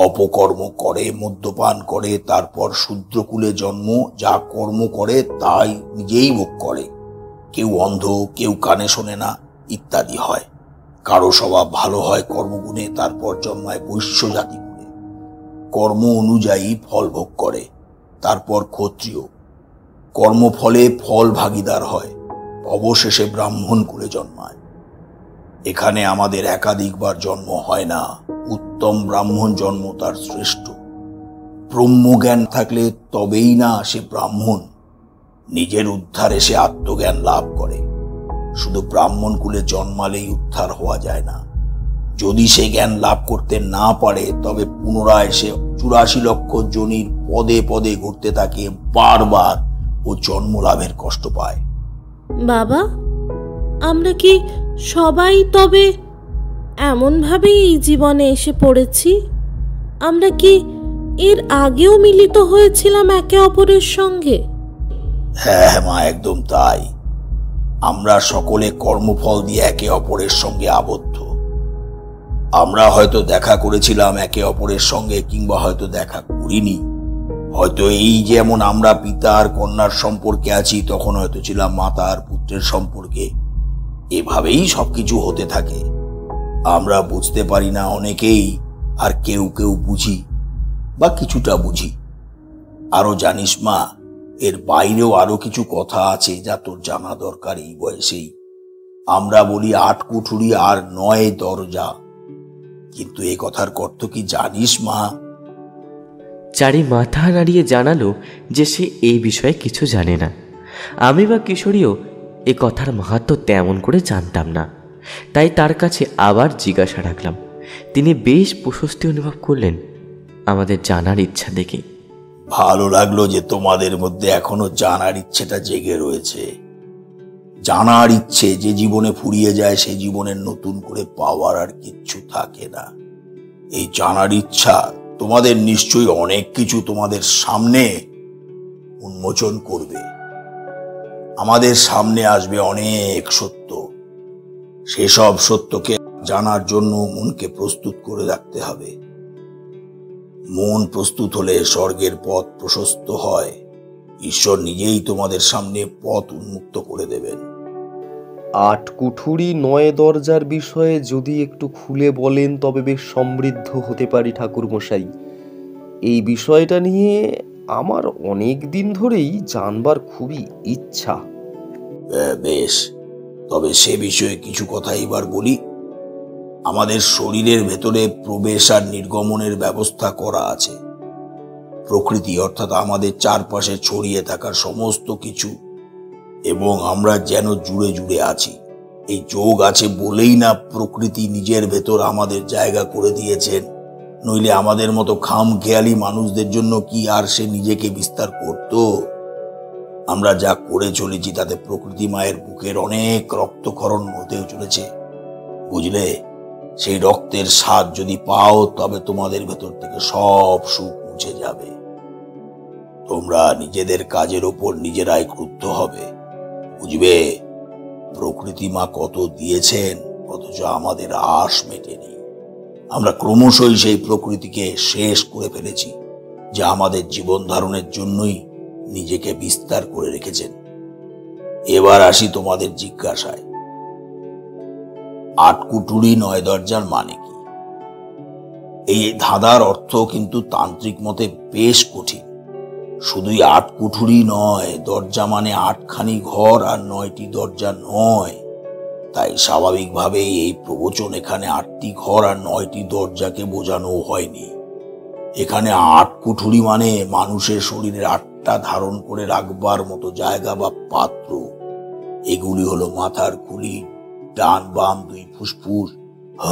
অপকর্ম করে, মদ্যপান করে। তারপর শূদ্রকুলে জন্ম, যা কর্ম করে তাই নিজেই ভোগ করে। কেউ অন্ধ, কেউ কানে শোনে না, ইত্যাদি হয়। কারো স্বভাব ভালো হয় কর্মগুণে, তারপর জন্মায় বৈশ্য জাতি কুলে, কর্ম অনুযায়ী ফল ভোগ করে। তারপর ক্ষত্রিয়, কর্মফলে ফল ভাগীদার হয়, অবশেষে ব্রাহ্মণ কুলে জন্মায়। এখানে আমাদের একাধিকবার জন্ম হয় না, উত্তম ব্রাহ্মণ জন্ম তার শ্রেষ্ঠ। ব্রহ্মজ্ঞান থাকলে তবেই না সে ব্রাহ্মণ। নিজের উদ্ধারে সে আত্মজ্ঞান লাভ করে। শুধু ব্রাহ্মণ কুলে জন্মালেই উদ্ধার হওয়া যায় না। যদি সে জ্ঞান লাভ করতে না পারে তবে পুনরায় সে 84 লক্ষ জনির পদে পদে ঘুরতে থাকে, বারবার ও জন্ম লাভের কষ্ট পায়। বাবা, আমরা কি সবাই তবে এমনভাবেই এই জীবনে এসে পড়েছি? আমরা কি এর আগেও মিলিত হয়েছিলাম একে অপরের সঙ্গে? হ্যাঁ মা, একদম তাই। আমরা সকলে কর্মফল দিয়ে একে অপরের সঙ্গে আবদ্ধ। আমরা হয়তো দেখা করেছিলাম একে অপরের সঙ্গে, কিংবা হয়তো দেখা করিনি। হয়তো এই যেমন আমরা পিতা আর কন্যার সম্পর্কে আছি, তখন হয়তো ছিলাম মাতা আর পুত্রের সম্পর্কে। এভাবেই সবকিছু হতে থাকে। আমরা বুঝতে পারি না অনেকেই, আর কেউ কেউ বুঝি বা কিছুটা বুঝি। আরো জানিস মা, এর বাইরেও আরো কিছু কথা আছে যা তোর জানা দরকার এই বয়সেই। আমরা বলি 8 কুঠুরি আর 9 দরজা, কিন্তু এ কথার অর্থ কি জানিস মা? চারি মাথা নাড়িয়ে জানালো যে সে এই বিষয়ে কিছু জানে না। আমি বা কিশোরীও এ কথার মাহাত্ম্য তেমন করে জানতাম না, তাই তার কাছে আবার জিজ্ঞাসা রাখলাম। তিনি বেশ প্রশস্তি অনুভব করলেন আমাদের জানার ইচ্ছা দেখে। ভালো লাগলো যে তোমাদের মধ্যে এখনো জানার ইচ্ছেটা জেগে রয়েছে। জানার ইচ্ছে যে জীবনে ফুরিয়ে যায়, সেই জীবনের নতুন করে পাওয়ার আর কিচ্ছু থাকে না। এই জানার ইচ্ছা তোমাদের নিশ্চয়ই অনেক কিছু তোমাদের সামনে উন্মোচন করবে। আমাদের সামনে আসবে অনেক সত্য, সেসব সত্যকে জানার জন্য মনকে প্রস্তুত করে রাখতে হবে। মন প্রস্তুত হলে স্বর্গের পথ প্রশস্ত হয়। ঈশ্বর নিজেই তোমাদের সামনে পথ উন্মুক্ত করে দেবেন। 8 কুঠুরি 9 দরজার বিষয়ে যদি একটু খুলে বলেন তবে বেশ সমৃদ্ধ হতে পারি ঠাকুরমশাই। এই বিষয়টা নিয়ে আমার অনেক দিন ধরেই জানবার খুবই ইচ্ছা। বেশ, তবে সে বিষয়ে কিছু কথা এবার বলি। আমাদের শরীরের ভেতরে প্রবেশ আর নির্গমনের ব্যবস্থা করা আছে। প্রকৃতি অর্থাৎ আমাদের চারপাশে ছড়িয়ে থাকা সমস্ত কিছু এবং আমরা যেন জুড়ে জুড়ে আছি। এই যোগ আছে বলেই না প্রকৃতি নিজের ভেতর আমাদের জায়গা করে দিয়েছেন, নইলে আমাদের মতো খামখেয়ালি মানুষদের জন্য কি আর সে নিজেকে বিস্তার করত? আমরা যা করে চলেছি তাতে প্রকৃতি মায়ের বুকের অনেক রক্তক্ষরণ হতেও চলেছে, বুঝলে? সেই রক্তের স্বাদ যদি পাও তবে তোমাদের ভেতর থেকে সব সুখ মুছে যাবে। তোমরা নিজেদের কাজের ওপর নিজেরাই ক্রুদ্ধ হবে, বুঝবে? প্রকৃতি মা কত দিয়েছেন, অথচ আমাদের আশ মেটেনি। আমরা ক্রমশই সেই প্রকৃতিকে শেষ করে ফেলেছি, যা আমাদের জীবন ধারণের জন্যই নিজেকে বিস্তার করে রেখেছেন। এবার আসি তোমাদের জিজ্ঞাসায়, 8 কুঠুরি 9 দরজার মানে কি? এই ধাঁধার অর্থ কিন্তু তান্ত্রিক মতে বেশ কঠিন। শুধুই 8 কুঠুরি নয়, দরজা মানে 8খানি ঘর আর 9টি দরজা নয়। তাই স্বাভাবিকভাবেই এই প্রবচন এখানে 8টি ঘর আর 9টি দরজাকে বোঝানো হয়নি। এখানে 8 কুঠুরি মানে মানুষের শরীরের 8টা ধারণ করে রাখবার মতো জায়গা বা পাত্র। এগুলি হলো মাথার খুলি, ডান বাম 2 ফুসফুস,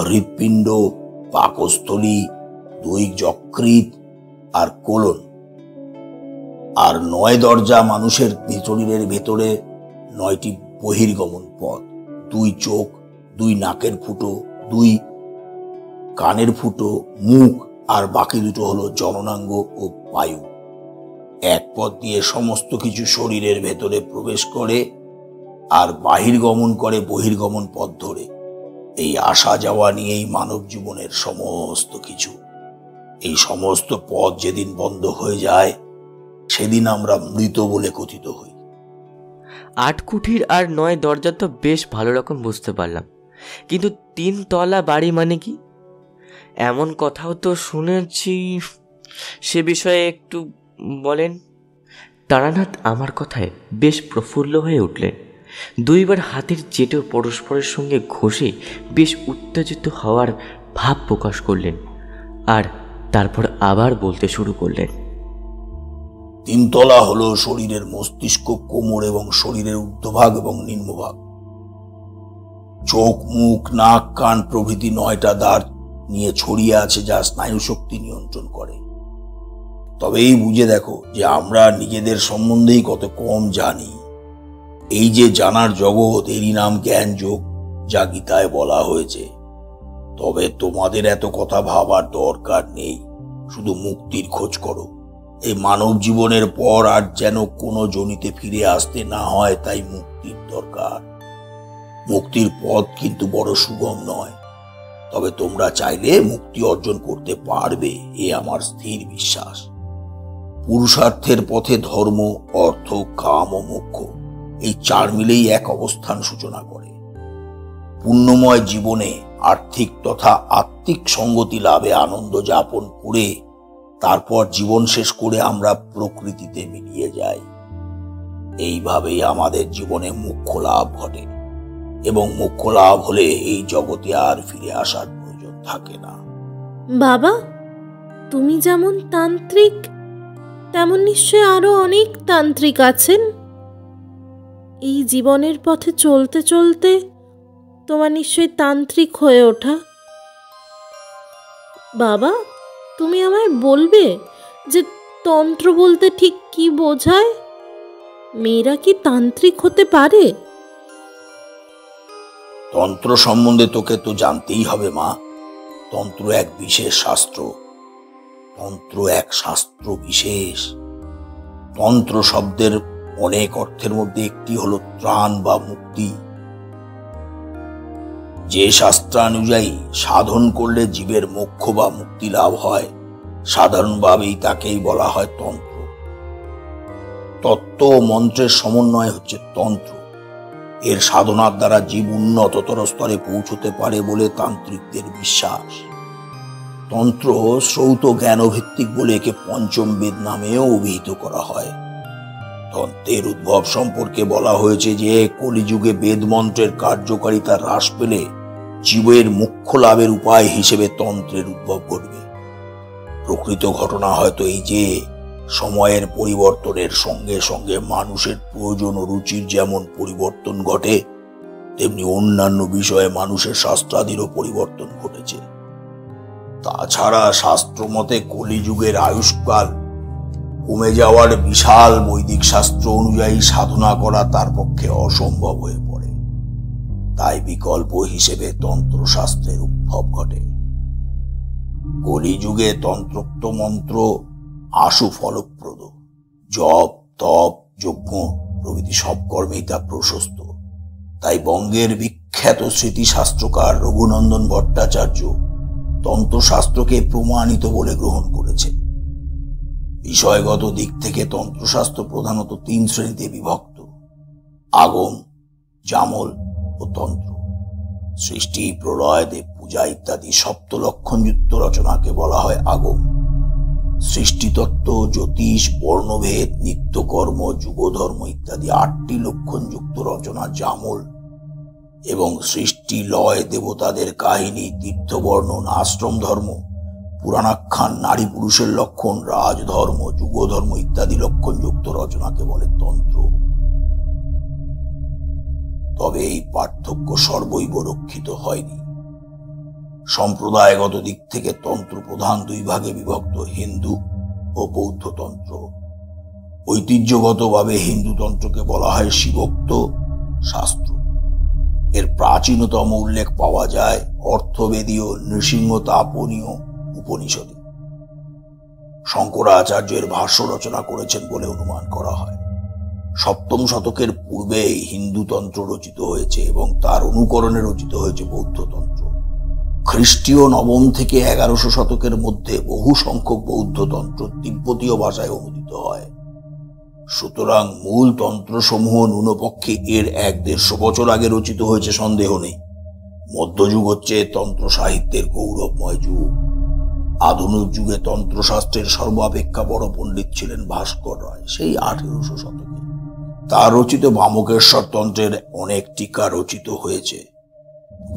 হৃৎপিণ্ড, পাকস্থলী, 2 যকৃৎ আর কোলন। আর 9 দরজা মানুষের শরীরের ভেতরে 9টি বহির্গমন পথ, 2 চোখ, 2 নাকের ফুটো, 2 কানের ফুটো, মুখ, আর বাকি 2টো হলো জননাঙ্গ ও বায়ু। এক পথ দিয়ে সমস্ত কিছু শরীরের ভেতরে প্রবেশ করে আর বাহির্গমন করে বহির্গমন পথ ধরে। এই আসা যাওয়া নিয়েই মানব জীবনের সমস্ত কিছু। এই সমস্ত পথ যেদিন বন্ধ হয়ে যায় সেদিন আমরা মৃত বলে কথিত হই। 8 কুঠির আর 9 দরজা তো বেশ ভালো রকম বুঝতে পারলাম, কিন্তু 3 তলা বাড়ি মানে কি? এমন কথাও তো শুনেছি, সে বিষয়ে একটু বলেন। তারানাথ আমার কথায় বেশ প্রফুল্ল হয়ে উঠলেন। 2 বার হাতের চেটো পরস্পরের সঙ্গে ঘষে বেশ উত্তেজিত হওয়ার ভাব প্রকাশ করলেন, আর তারপর আবার বলতে শুরু করলেন। 3 তলা হলো শরীরের মস্তিষ্ক, কোমর এবং শরীরের ঊর্ধ্বভাগ এবং নিম্নভাগ। চোখ, মুখ, নাক, কান প্রভৃতি 9টা দ্বার নিয়ে ছড়িয়ে আছে, যা স্নায়ু শক্তি নিয়ন্ত্রণ করে। তবে এই বুঝে দেখো যে আমরা নিজেদের সম্বন্ধেই কত কম জানি। এই যে জানার জগৎ, এরই নাম জ্ঞান যোগ, যা গীতায় বলা হয়েছে। তবে তোমাদের এত কথা ভাবার দরকার নেই, শুধু মুক্তির খোঁজ করো। এই মানব জীবনের পর আর যেন কোনো জনিতে ফিরে আসতে না হয়, তাই মুক্তির দরকার। মুক্তির পথ কিন্তু বড় সুগম নয়, তবে তোমরা চাইলে মুক্তি অর্জন করতে পারবে, এ আমার স্থির বিশ্বাস। পুরুষার্থের পথে ধর্ম, অর্থ, কাম ও মোক্ষ, এই 4 মিলেই এক অবস্থান সূচনা করে। পুণ্যময় জীবনে আর্থিক তথা আত্মিক সঙ্গতি লাভে আনন্দ যাপন করে তারপর জীবন শেষ করে আমরা প্রকৃতিতে মিলিয়ে যাই। এইভাবেই আমাদের জীবনে মোক্ষ লাভ ঘটে, এবং মোক্ষ লাভ হলে এই জগতে আর ফিরে আসার প্রয়োজন থাকে না। বাবা, তুমি যেমন তান্ত্রিক, তেমন নিশ্চয় আরো অনেক তান্ত্রিক আছেন। এই জীবনের পথে চলতে চলতে তোমার নিশ্চয় তান্ত্রিক হয়ে ওঠা। বাবা, তুমি আমায় বলবে যে তন্ত্র বলতে ঠিক কি বোঝায়? মেয়েরা কি তান্ত্রিক হতে পারে? তন্ত্র সম্বন্ধে তোকে তো জানতেই হবে মা। তন্ত্র এক বিশেষ শাস্ত্র। তন্ত্র এক শাস্ত্র বিশেষ। তন্ত্র শব্দের অনেক অর্থের মধ্যে একটি হলো ত্রাণ বা মুক্তি। যে শাস্ত্রানুযায়ী সাধন করলে জীবের মোক্ষ বা মুক্তি লাভ হয়, সাধারণভাবেই তাকেই বলা হয় তন্ত্র। তত্ত্ব ও মন্ত্রের সমন্বয় হচ্ছে তন্ত্র। এর সাধনার দ্বারা জীব উন্নততর স্তরে পৌঁছতে পারে বলে তান্ত্রিকদের বিশ্বাস। তন্ত্র শ্রৌত জ্ঞানভিত্তিক বলে একে পঞ্চম বেদ নামেও অভিহিত করা হয়। তন্ত্রের উদ্ভব সম্পর্কে বলা হয়েছে যে কলিযুগে বেদ মন্ত্রের কার্যকারিতা হ্রাস পেলে জীবের মোক্ষ লাভের উপায় হিসেবে তন্ত্রের উদ্ভব ঘটবে। প্রকৃত ঘটনা হয়তো এই যে সময়ের পরিবর্তনের সঙ্গে সঙ্গে মানুষের প্রয়োজন ও রুচির যেমন পরিবর্তন ঘটে, তেমনি অন্যান্য বিষয়ে মানুষের শাস্ত্রাদিরও পরিবর্তন ঘটেছে। তাছাড়া শাস্ত্র মতে কলিযুগের আয়ুষ্কাল কমে যাওয়ার বিশাল বৈদিক শাস্ত্র অনুযায়ী সাধনা করা তার পক্ষে অসম্ভব হয়ে পড়ে। তাই বিকল্প হিসেবে তন্ত্রশাস্ত্রের উদ্ভব ঘটে। কলিযুগে তন্ত্রোক্ত মন্ত্র আশু ফলপ্রদ। জপ, তপ, যজ্ঞ প্রভৃতি সব কর্মেই তা প্রশস্ত। তাই বঙ্গের বিখ্যাত স্মৃতিশাস্ত্রকার রঘুনন্দন ভট্টাচার্য তন্ত্রশাস্ত্রকে প্রমাণিত বলে গ্রহণ করেছেন। বিষয়গত দিক থেকে তন্ত্রশাস্ত্র প্রধানত 3 শ্রেণীতে বিভক্ত: আগম, যামল ও তন্ত্র। সৃষ্টি, প্রলয়, দেব পূজা ইত্যাদি সপ্তলক্ষণযুক্ত রচনাকে বলা হয় আগম। সৃষ্টিতত্ত্ব, জ্যোতিষ, বর্ণভেদ, নিত্যকর্ম, যুগধর্ম ইত্যাদি 8টি লক্ষণযুক্ত রচনা যামল এবং সৃষ্টি, লয়, দেবতাদের কাহিনী, তীর্থবর্ণন, আশ্রম ধর্ম, পুরাণাখ্যান, নারী পুরুষের লক্ষণ, রাজধর্ম, যুগধর্ম ইত্যাদি লক্ষণযুক্ত রচনাকে বলে তন্ত্র। তবে এই পার্থক্য সর্বৈব রক্ষিত হয়নি। সম্প্রদায়গত দিক থেকে তন্ত্র প্রধান 2 ভাগে বিভক্ত: হিন্দু ও বৌদ্ধ তন্ত্র। ঐতিহ্যগতভাবে হিন্দু তন্ত্রকে বলা হয় শিবোক্ত শাস্ত্র। এর প্রাচীনতম উল্লেখ পাওয়া যায় অর্থবেদীয় নৃসিংহ তাপনীয় উপনিষদে। শঙ্করাচার্য এর ভাষ্য রচনা করেছেন বলে অনুমান করা হয়। 7ম শতকের পূর্বেই হিন্দু তন্ত্র রচিত হয়েছে এবং তার অনুকরণে রচিত হয়েছে বৌদ্ধ তন্ত্র। খ্রিস্টীয় 9ম থেকে 1100 শতকের মধ্যে বহু সংখ্যক বৌদ্ধ তন্ত্র তিব্বতীয় ভাষায় অনুদিত হয়। সুতরাং মূল তন্ত্রসমূহ ন্যূনপক্ষে এর 150 বছর আগে রচিত হয়েছে সন্দেহ নেই। মধ্যযুগ হচ্ছে তন্ত্র সাহিত্যের গৌরবময় যুগ। আধুনিক যুগে তন্ত্রশাস্ত্রের সর্বাপেক্ষা বড় পণ্ডিত ছিলেন ভাস্কর রায়, সেই 1800 শতকে। তার রচিত বামকেশ্বর তন্ত্রের অনেক টিকা রচিত হয়েছে।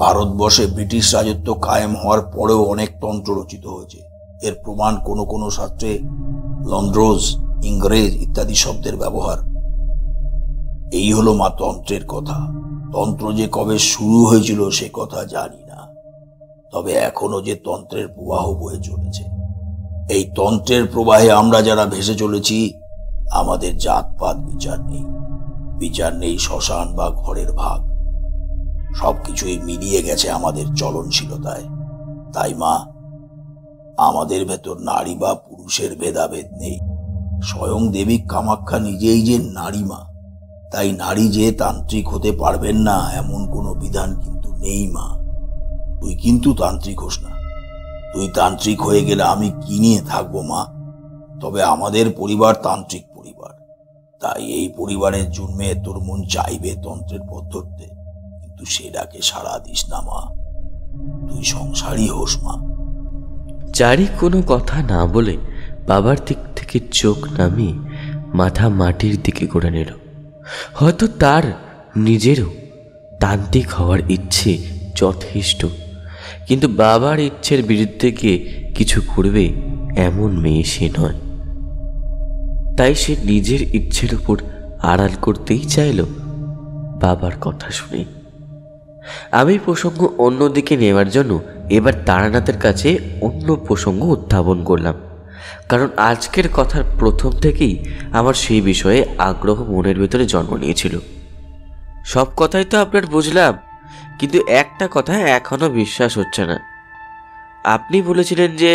ভারতবর্ষে ব্রিটিশ রাজত্ব কায়েম হওয়ার পরেও অনেক তন্ত্র রচিত হয়েছে। এর প্রমাণ কোনো কোনো শাস্ত্রে লন্ড্রোজ, ইংরেজ ইত্যাদি শব্দের ব্যবহার। এই হলো মা তন্ত্রের কথা। তন্ত্র যে কবে শুরু হয়েছিল সে কথা জানি না, তবে এখনো যে তন্ত্রের প্রবাহ বয়ে চলেছে। এই তন্ত্রের প্রবাহে আমরা যারা ভেসে চলেছি, আমাদের জাতপাত বিচার নেই, বিচার নেই শ্মশান বা ঘরের ভাগ। সবকিছুই মিলিয়ে গেছে আমাদের চলনশীলতায়। তাই মা, আমাদের ভেতর নারী বা পুরুষের ভেদাভেদ নেই। স্বয়ং দেবী কামাখ্যা নিজেই যে নারী মা, তাই নারী যে তান্ত্রিক হতে পারবেন না এমন কোনো বিধান কিন্তু নেই মা। তুই কিন্তু তান্ত্রিক হোস না। তুই তান্ত্রিক হয়ে গেলে আমি কি নিয়ে থাকবো মা? তবে আমাদের পরিবার তান্ত্রিক পরিবার, তাই এই পরিবারের জন্মে তোর মন চাইবে তন্ত্রের পথ ধরতে, কিন্তু সেটাকে সাড়া দিস না মা। তুই সংসারী হোস মা। চারি কোনো কথা না বলে বাবার দিক থেকে চোখ নামিয়ে মাথা মাটির দিকে করে নিল। হয়তো তার নিজেরও তান্ত্রিক হওয়ার ইচ্ছে যথেষ্ট, কিন্তু বাবার ইচ্ছের বিরুদ্ধে গিয়ে কিছু করবে এমন মেয়ে সে নয়। তাই সে নিজের ইচ্ছের উপর আড়াল করতেই চাইল বাবার কথা শুনে। আমি প্রসঙ্গ অন্যদিকে নেওয়ার জন্য এবার তারানাথের কাছে অন্য প্রসঙ্গ উত্থাপন করলাম, কারণ আজকের কথার প্রথম থেকেই আমার সেই বিষয়ে আগ্রহ মনের ভেতরে জন্ম নিয়েছিল। সব কথাই তো আপনার বুঝলাম, কিন্তু একটা কথা এখনো বিশ্বাস হচ্ছে না। আপনি বলেছিলেন যে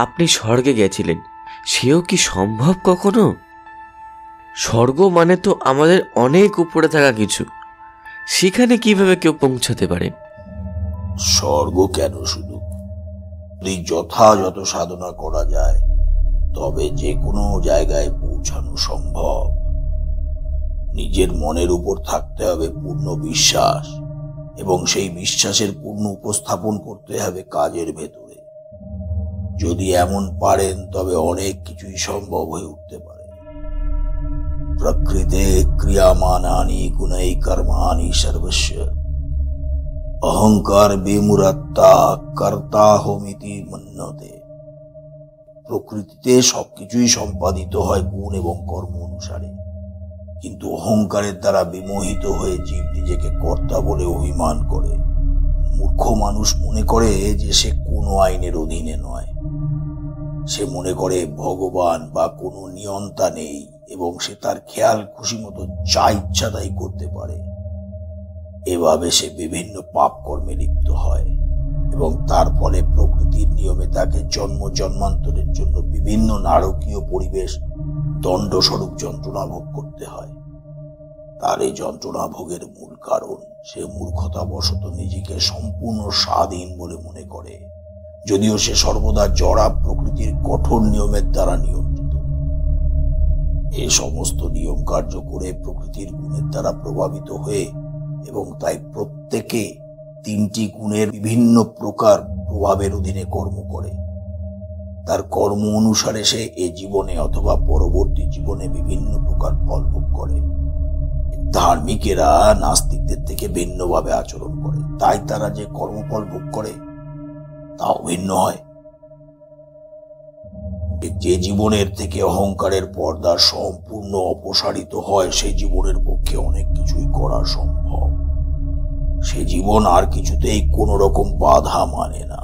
আপনি স্বর্গে গেছিলেন, সেও কি সম্ভব কখনো? স্বর্গ মানে তো আমাদের অনেক উপরে থাকা কিছু, সেখানে কিভাবে কেউ পৌঁছাতে পারে? স্বর্গ কেন শুধু, যদি যথাযথ সাধনা করা যায় তবে যে কোনো জায়গায় পৌঁছানো সম্ভব। নিজের মনের উপর থাকতে হবে পূর্ণ বিশ্বাস, এবং সেই বিশ্বাসের পূর্ণ উপস্থাপন করতে হবে কাজের ভেতরে। যদি এমন পারেন তবে অনেক কিছুই সম্ভব হয়ে উঠতে পারে। প্রকৃতে ক্রিয়ামানানি গুণাই কর্মাণি সর্বস্ব অহংকার বিমূঢ়াত্মা কর্তাহমিতি মন্যতে। প্রকৃতিতে সবকিছুই সম্পাদিত হয় গুণ এবং কর্ম অনুসারে, কিন্তু অহংকারের দ্বারা বিমোহিত হয়ে জীব নিজেকে কর্তা বলে অভিমান করে। মূর্খ মানুষ মনে করে যে সে কোনো আইনের অধীনে নয়। সে মনে করে ভগবান বা কোনো নিয়ন্তা নেই এবং সে তার খেয়াল খুশি মতো যা ইচ্ছা তাই করতে পারে। এভাবে সে বিভিন্ন পাপ কর্মে লিপ্ত হয় এবং তার ফলে প্রকৃতির নিয়মে তাকে জন্ম জন্মান্তরের জন্য বিভিন্ন নারকীয় পরিবেশ দণ্ডস্বরূপ যন্ত্রণা ভোগ করতে হয়। তার এই যন্ত্রণা ভোগের মূল কারণ সে মূর্খতাবশত নিজেকে সম্পূর্ণ স্বাধীন বলে মনে করে, যদিও সে সর্বদা জড়া প্রকৃতির কঠোর নিয়মের দ্বারা নিয়ন্ত্রিত। এ সমস্ত নিয়ম কার্য করে প্রকৃতির গুণের দ্বারা প্রভাবিত হয়ে, এবং তাই প্রত্যেকে তিনটি গুণের বিভিন্ন প্রকার প্রভাবের অধীনে কর্ম করে। তার কর্ম অনুসারে সে এ জীবনে অথবা পরবর্তী জীবনে বিভিন্ন প্রকার ফল ভোগ করে। ধার্মিকেরা নাস্তিকদের থেকে ভিন্নভাবে আচরণ করে, তাই তারা যে কর্মফল ভোগ করে তাও ভিন্ন হয়। যে জীবনের থেকে অহংকারের পর্দা সম্পূর্ণ অপসারিত হয়, সেই জীবনের পক্ষে অনেক কিছুই করা সম্ভব। সে জীবন আর কিছুতেই কোনো রকম বাধা মানে না।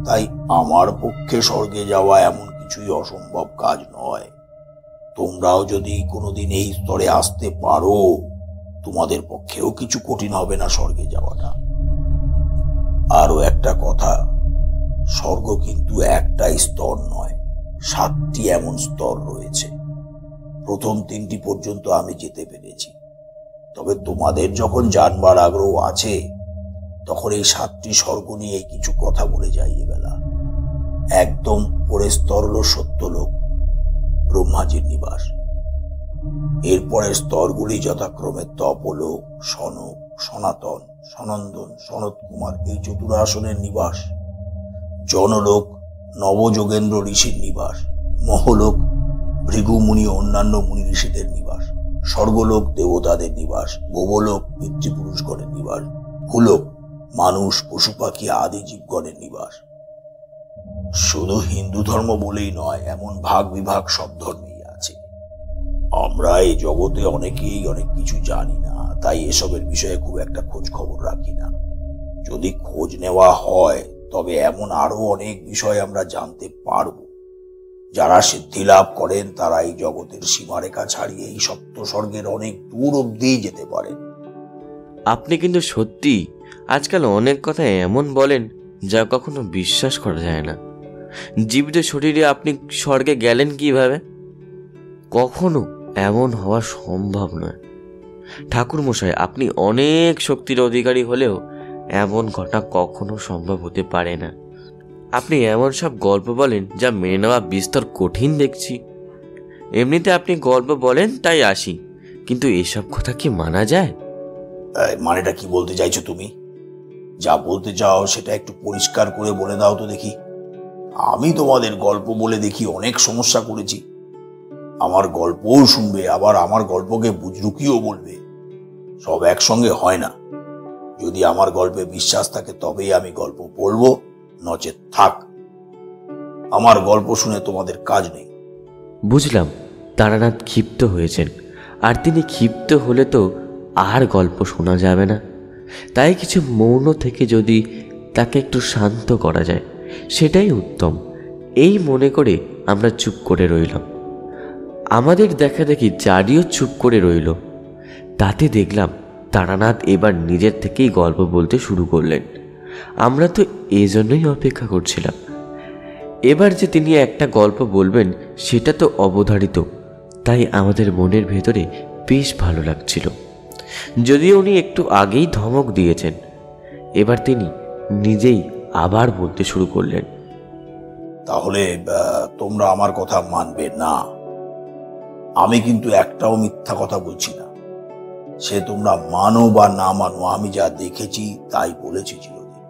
তাই আমার পক্ষে স্বর্গে যাওয়া এমন কিছুই অসম্ভব কাজ নয়। তোমরাও যদি কোনোদিন এই স্তরে আসতে পারো, তোমাদের পক্ষেও কিছু কঠিন হবে না স্বর্গে যাওয়াটা। আরো একটা কথা, স্বর্গ কিন্তু একটাই স্তর নয়, 7টি এমন স্তর রয়েছে। প্রথম 3টি পর্যন্ত আমি যেতে পেরেছি, তবে তোমাদের যখন জানবার আগ্রহ আছে তখন এই 7টি স্বর্গ নিয়ে কিছু কথা বলে যাই এবেলা। একদম পরের স্তর হল সত্যলোক, ব্রহ্মাজির নিবাস। এরপরের স্তরগুলি যথাক্রমে তপলোক, সনক, সনাতন, সনন্দন, সনত কুমার এই চতুরাসনের নিবাস, জনলোক, নবযোগেন্দ্র ঋষির নিবাস, মহলোক, ভৃগু মুনি অন্যান্য মুনি ঋষিদের নিবাস, স্বর্গলোক দেবতাদের নিবাস, ভুবলোক পিতৃপুরুষগণের নিবাস, ভূলোক মানুষ পশু পাখি আদি জীবগণের নিবাস। শুধু হিন্দু ধর্ম বলেই নয়, এমন ভাগ বিভাগ সব ধর্মেই আছে। আমরা এই জগতে অনেকেই অনেক কিছু জানি না, তাই এসবের বিষয়ে খুব একটা খোঁজ খবর রাখি না। যদি খোঁজ নেওয়া হয় তবে এমন আরো অনেক বিষয় আমরা জানতে পারব। যারা সিদ্ধি লাভ করেন তারা এই জগতের সীমারেখা ছাড়িয়ে এই সপ্ত স্বর্গের অনেক দূর অব্দি যেতে পারেন। আপনি কিন্তু সত্যি আজকাল অনেক কথা এমন বলেন যা কখনো বিশ্বাস করা যায় না। জীবিত শরীরে আপনি স্বর্গে গেলেন কিভাবে? কখনো এমন হওয়া সম্ভব নয়। ঠাকুরমশাই, আপনি অনেক শক্তির অধিকারী হলেও এমন ঘটনা কখনো সম্ভব হতে পারে না। আপনি এমন সব গল্প বলেন যা মেনে নেওয়া বিস্তর কঠিন দেখছি। এমনিতে আপনি গল্প বলেন তাই আসি, কিন্তু এসব কথা কি মানা যায়? মানেটা কি বলতে চাইছো তুমি? যা বলতে চাও সেটা একটু পরিষ্কার করে বলে দাও তো দেখি। আমি তোমাদের গল্প বলে দেখি অনেক সমস্যা করেছি। আমার গল্পও শুনবে, আবার আমার গল্পকে বুজরুকিও বলবে। সব একসঙ্গে হয় না। যদি আমার গল্পে বিশ্বাস থাকে তবেই আমি গল্প বলবো, নচেত থাক। আমার গল্প শুনে তোমাদের কাজ নেই। বুঝলাম, তারানাথ ক্ষিপ্ত হয়েছেন, আর তিনি ক্ষিপ্ত হলে তো আর গল্প শোনা যাবে না। তাই কিছু মৌন থেকে যদি তাকে একটু শান্ত করা যায় সেটাই উত্তম। এই মনে করে আমরা চুপ করে রইলাম। আমাদের দেখা দেখি জারিও চুপ করে রইল। তাতে দেখলাম তারানাথ এবার নিজের থেকেই গল্প বলতে শুরু করলেন। আমরা তো এই জন্যই অপেক্ষা করছিলাম। এবার যে তিনি একটা গল্প বলবেন সেটা তো অবধারিত, তাই আমাদের মনের ভেতরে বেশ ভালো লাগছিল। যদিও উনি একটু আগেই ধমক দিয়েছেন, এবার তিনি নিজেই আবার বলতে শুরু করলেন। তাহলে তোমরা আমার কথা মানবে না? আমি কিন্তু একটাও মিথ্যা কথা বলছি না। সে তোমরা মানো বা না মানো, আমি যা দেখেছি তাই বলেছি চিরদিন।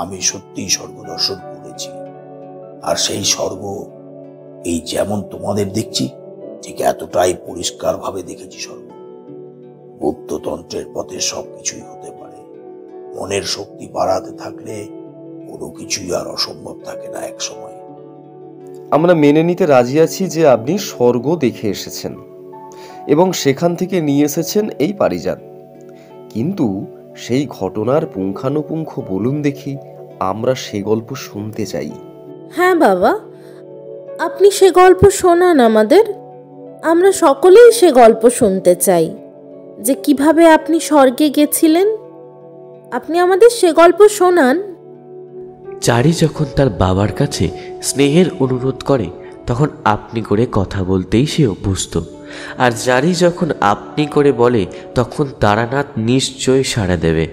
আমি সত্যিই স্বর্গ দর্শন করেছি, আর সেই স্বর্গ এই যেমন তোমাদের দেখছি ঠিক এতটাই পরিষ্কার ভাবে দেখেছি স্বর্গ। গুপ্ততন্ত্রের পথে সবকিছুই হতে পারে। মনের শক্তি বাড়াতে থাকলে কোনো কিছুই আর অসম্ভব থাকে না এক সময়। আমরা মেনে নিতে রাজি আছি যে আপনি স্বর্গ দেখে এসেছেন এবং সেখান থেকে নিয়ে এসেছেন এই পারিজাত, কিন্তু সেই ঘটনার পুঙ্খানুপুঙ্খ বলুন দেখি, আমরা সে গল্প শুনতে চাই। হ্যাঁ বাবা, আপনি সে গল্প শোনান আমাদের। আমরা সকলেই সে গল্প শুনতে চাই, যে কিভাবে আপনি স্বর্গে গেছিলেন। আপনি আমাদের সে গল্প শোনান। চারি যখন তার বাবার কাছে স্নেহের অনুরোধ করে তখন আপনি করে কথা বলতেই সে অভ্যস্ত, আর চারি যখন আপনি করে বলে তখন তারানাথ নিশ্চয়ই সাড়া দেবে।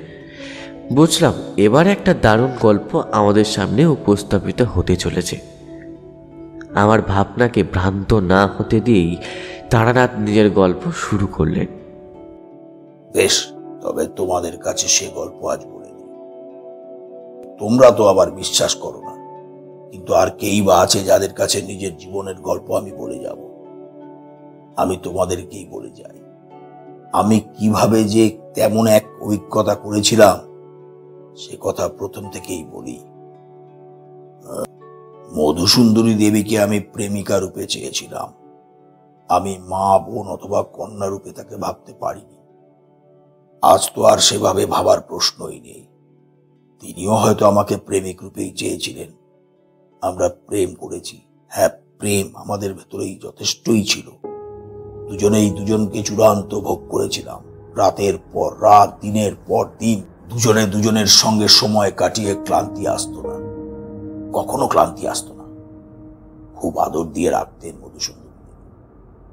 বুঝলাম এবার একটা দারুণ গল্প আমাদের সামনে উপস্থাপিত হতে চলেছে। আমার ভাবনাকে ভ্রান্ত না হতে দিয়েই তারানাথ নিজের গল্প শুরু করলেন। বেশ, তবে তোমাদের কাছে সে গল্প আজ বলে নি। তোমরা তো আবার বিশ্বাস করো না, কিন্তু আর কেই বা আছে যাদের কাছে নিজের জীবনের গল্প আমি বলে যাব? আমি তোমাদেরকেই বলে যাই। আমি কিভাবে যে তেমন এক অভিজ্ঞতা করেছিলাম সে কথা প্রথম থেকেই বলি। মধুসুন্দরী দেবীকে আমি প্রেমিকা রূপে চেয়েছিলাম। আমি মা, বোন অথবা কন্যা রূপে তাকে ভাবতে পারিনি। আজ তো আর সেভাবে ভাবার প্রশ্নই নেই। তিনিও হয়তো আমাকে প্রেমিক রূপেই চেয়েছিলেন। আমরা প্রেম করেছি। হ্যাঁ, প্রেম আমাদের ভেতরেই যথেষ্টই ছিল। দুজনেই দুজনকে চূড়ান্ত ভোগ করেছিলাম। রাতের পর রাত, দিনের পর দিন দুজনে দুজনের সঙ্গে সময় কাটিয়ে ক্লান্তি আসতো না, কখনো ক্লান্তি আসতো না। খুব আদর দিয়ে রাখতেন মধুসূদন।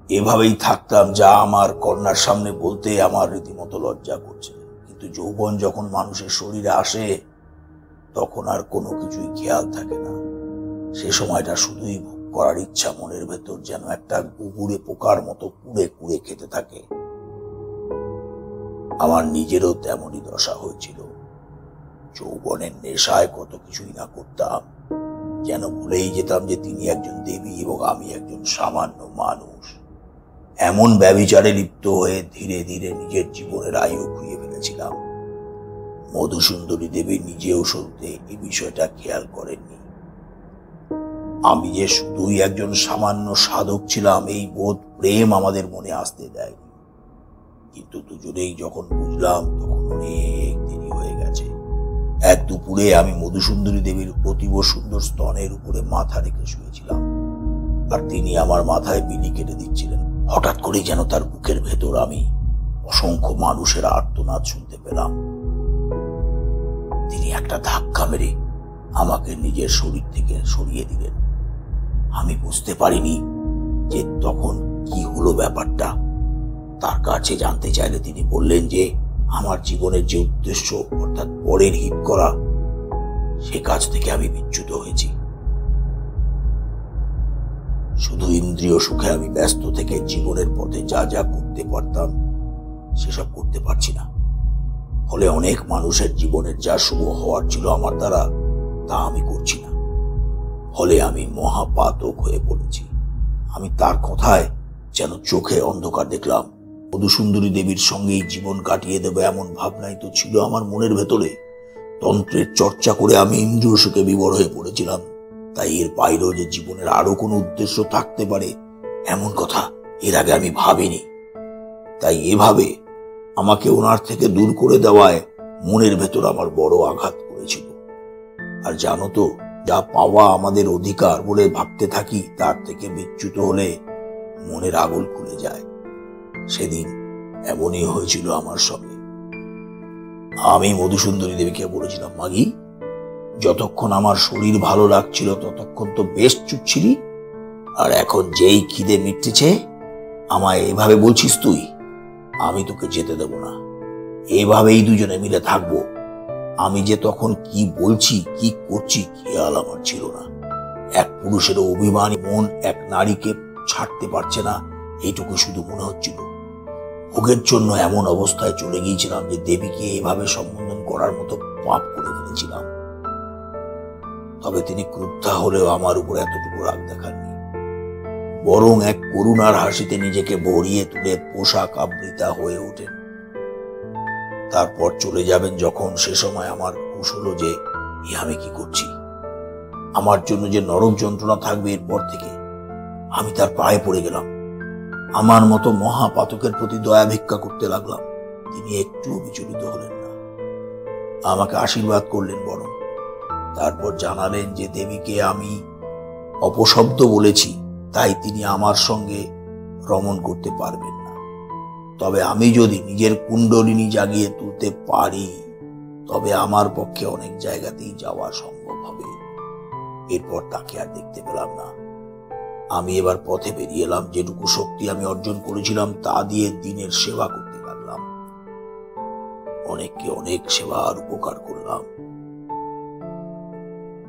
এভাবেই থাকতাম, যা আমার কন্যার সামনে বলতে আমার রীতিমতো লজ্জা করছে। কিন্তু যৌবন যখন মানুষের শরীরে আসে তখন আর কোনো কিছুই খেয়াল থাকে না। সে সময়টা শুধুই ভোগ করার ইচ্ছা মনের ভেতর যেন একটা গুবুরে পোকার মতো কুড়ে কুড়ে খেতে থাকে। আমার নিজেরও তেমনই দশা হয়েছিল। যৌবনের নেশায় কত কিছুই না করতাম, যেন ভুলেই যেতাম যে তিনি একজন দেবী এবং আমি একজন সামান্য মানুষ। এমন ব্যভিচারে লিপ্ত হয়ে ধীরে ধীরে নিজের জীবনের আয়ু খুইয়ে ফেলেছিলাম। মধুসুন্দরী দেবী নিজেও শুরুতে এই বিষয়টা খেয়াল করেননি। আমি যে শুধুই একজন সামান্য সাধক ছিলাম এই বোধ প্রেম আমাদের মনে আসতে দেয়নি। কিন্তু দুজনেই যখন বুঝলাম তখন অনেক দেরি হয়ে গেছে। এক দুপুরে আমি মধুসুন্দরী দেবীর অতীব সুন্দর স্তনের উপরে মাথা রেখে শুয়েছিলাম, আর তিনি আমার মাথায় বিলি কেটে দিচ্ছিলেন। হঠাৎ করেই যেন তার বুকের ভেতর আমি অসংখ্য মানুষের আর্তনাদ শুনতে পেলাম। তিনি একটা ধাক্কা মেরে আমাকে নিজের শরীর থেকে সরিয়ে দিলেন। আমি বুঝতে পারিনি যে তখন কি হলো ব্যাপারটা। তার কাছে জানতে চাইলে তিনি বললেন যে আমার জীবনের যে উদ্দেশ্য, অর্থাৎ পরের হিত করা, সে কাজ থেকে আমি বিচ্যুত হয়েছি। শুধু ইন্দ্রিয় সুখে আমি ব্যস্ত থেকে জীবনের পথে যা যা করতে পারতাম সেসব করতে পারছি না। ফলে অনেক মানুষের জীবনের যা শুভ হওয়ার ছিল আমার দ্বারা, তা আমি করছি না। ফলে আমি মহাপাতক হয়ে পড়েছি। আমি তার কথায় যেন চোখে অন্ধকার দেখলাম। মধুসুন্দরী দেবীর সঙ্গেই জীবন কাটিয়ে দেবে এমন ভাবনাই তো ছিল আমার মনের ভেতরে। তন্ত্রের চর্চা করে আমি ইন্দ্রিয় সুখে বিভোর হয়ে পড়েছিলাম। তাই এর বাইরেও যে জীবনের আরো কোনো উদ্দেশ্য থাকতে পারে এমন কথা এর আগে আমি ভাবিনি। তাই এভাবে আমাকে ওনার থেকে দূর করে দেওয়ায় মনের ভেতর আমার বড় আঘাত করেছিল। আর জানো তো, যা পাওয়া আমাদের অধিকার বলে ভাবতে থাকি তার থেকে বিচ্যুত হলে মনের আগুল খুলে যায়। সেদিন এমনই হয়েছিল আমার সঙ্গে। আমি মধুসুন্দরী দেবীকে বলেছিলাম, মাগি, যতক্ষণ আমার শরীর ভালো লাগছিল ততক্ষণ তো বেশ চুপ ছিলি, আর এখন যেই খিদে মিটতেছে আমায় এভাবে বলছিস তুই? আমি তোকে যেতে দেব না। এভাবেই দুজনে মিলে থাকবো। আমি যে তখন কি বলছি কি করছি খেয়াল আমার ছিল না। এক পুরুষের অভিমানী মন এক নারীকে ছাড়তে পারছে না, এইটুকু শুধু মনে হচ্ছিল। ভোগের জন্য এমন অবস্থায় চলে গিয়েছিলাম যে দেবীকে এভাবে সম্বোধন করার মতো পাপ করে ফেলেছিলাম। তবে তিনি ক্রুদ্ধা হলেও আমার উপর এতটুকু রাগ দেখাননি, বরং এক করুণার হাসিতে নিজেকে ভরিয়ে তুলে পোশাক আবৃতা হয়ে ওঠেন। তারপর চলে যাবেন যখন, সে সময় আমার হুঁশ হলো যে আমি কি করছি। আমার জন্য যে নরক যন্ত্রণা থাকবে এরপর থেকে। আমি তার পায়ে পড়ে গেলাম, আমার মতো মহাপাতকের প্রতি দয়া ভিক্ষা করতে লাগলাম। তিনি একটুও বিচলিত হলেন না, আমাকে আশীর্বাদ করলেন বরং। তারপর জানালেন যে দেবীকে আমি অপশব্দ বলেছি, তাই তিনি আমার সঙ্গে রমণ করতে পারবেন না। তবে আমি যদি নিজের কুণ্ডলিনী জাগিয়ে তুলতে পারি তবে আমার পক্ষে অনেক জায়গাতেই যাওয়া সম্ভব হবে। এরপর তাকে আর দেখতে পেলাম না। আমি এবার পথে বেরিয়ে এলাম। যেটুকু শক্তি আমি অর্জন করেছিলাম তা দিয়ে দিনের সেবা করতে লাগলাম। অনেককে অনেক সেবার উপকার করলাম,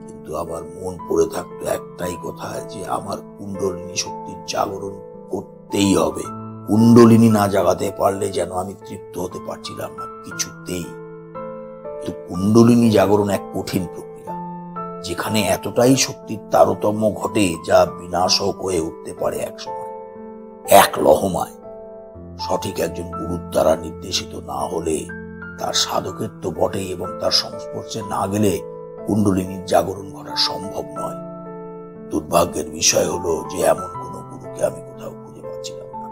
কিন্তু আমার মন পড়ে থাকতো একটাই কথা, যে আমার কুণ্ডলিনী শক্তির জাগরণ করতেই হবে। কুণ্ডলিনী না জাগাতে পারলে যেন আমি তৃপ্ত হতে পারছিলাম না কিছুতেই। কিন্তু কুণ্ডলিনী জাগরণ এক কঠিন প্রক্রিয়া, যেখানে এতটাই শক্তির তারতম্য ঘটে যা বিনাশক হয়ে উঠতে পারে একসময়, এক লহমায়। সঠিক একজন গুরুর দ্বারা নির্দেশিত না হলে তার সাধকের তো বটেই, এবং তার সংস্পর্শে না গেলে কুণ্ডলিনীর জাগরণ ঘটা সম্ভব নয়। দুর্ভাগ্যের বিষয় হলো যে এমন কোনো গুরুকে আমি কোথাও খুঁজে পাচ্ছিলাম না।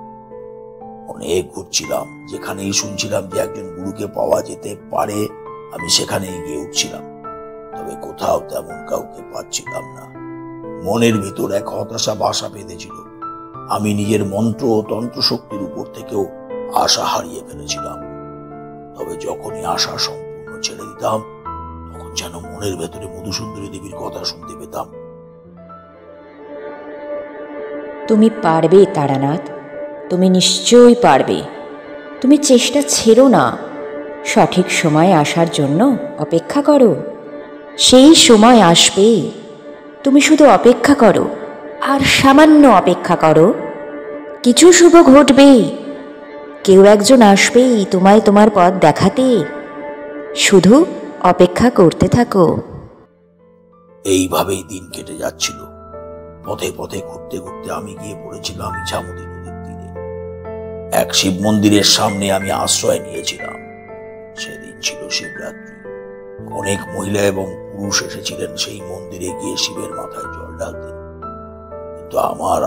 অনেক ঘুরছিলাম, যেখানেই শুনছিলাম যে একজন গুরুকে পাওয়া যেতে পারে আমি সেখানেই গিয়ে উঠছিলাম, তবে কোথাও তেমন কাউকে পাচ্ছিলাম না। মনের ভিতর এক হতাশা বাসা বেঁধেছিল। আমি নিজের মন্ত্র ও তন্ত্র শক্তির উপর থেকেও আশা হারিয়ে ফেলেছিলাম। তবে যখনই আশা সম্পূর্ণ ছেড়ে দিতাম তখন যেন মনের ভেতরে মধুসুন্দরী দেবীর কথা শুনতে পেতাম। তুমি পারবে তারানাথ, তুমি নিশ্চয়ই পারবে। তুমি চেষ্টা ছেড়ো না। সঠিক সময় আসার জন্য অপেক্ষা করো। সেই সময় আসবে, তুমি শুধু অপেক্ষা করো, আর সামান্য অপেক্ষা করো। কিছু শুভ ঘটবেই, কেউ একজন আসবেই তোমায় তোমার পথ দেখাতে। শুধু অপেক্ষা করতে থাকো। এইভাবেই দিন কেটে যাচ্ছিল। পথে পথে ঘুরতে ঘুরতে আমি গিয়ে পড়েছিলাম ইছামতি নদীর তীরে। এক শিব মন্দিরের সামনে আমি আশ্রয় নিয়েছিলাম। সেদিন ছিল শিবরাত্রি। অনেক মহিলা এবং পুরুষ এসেছিলেন সেই মন্দিরে গিয়ে শিবের মাথায় জল ঢালতে, কিন্তু আমার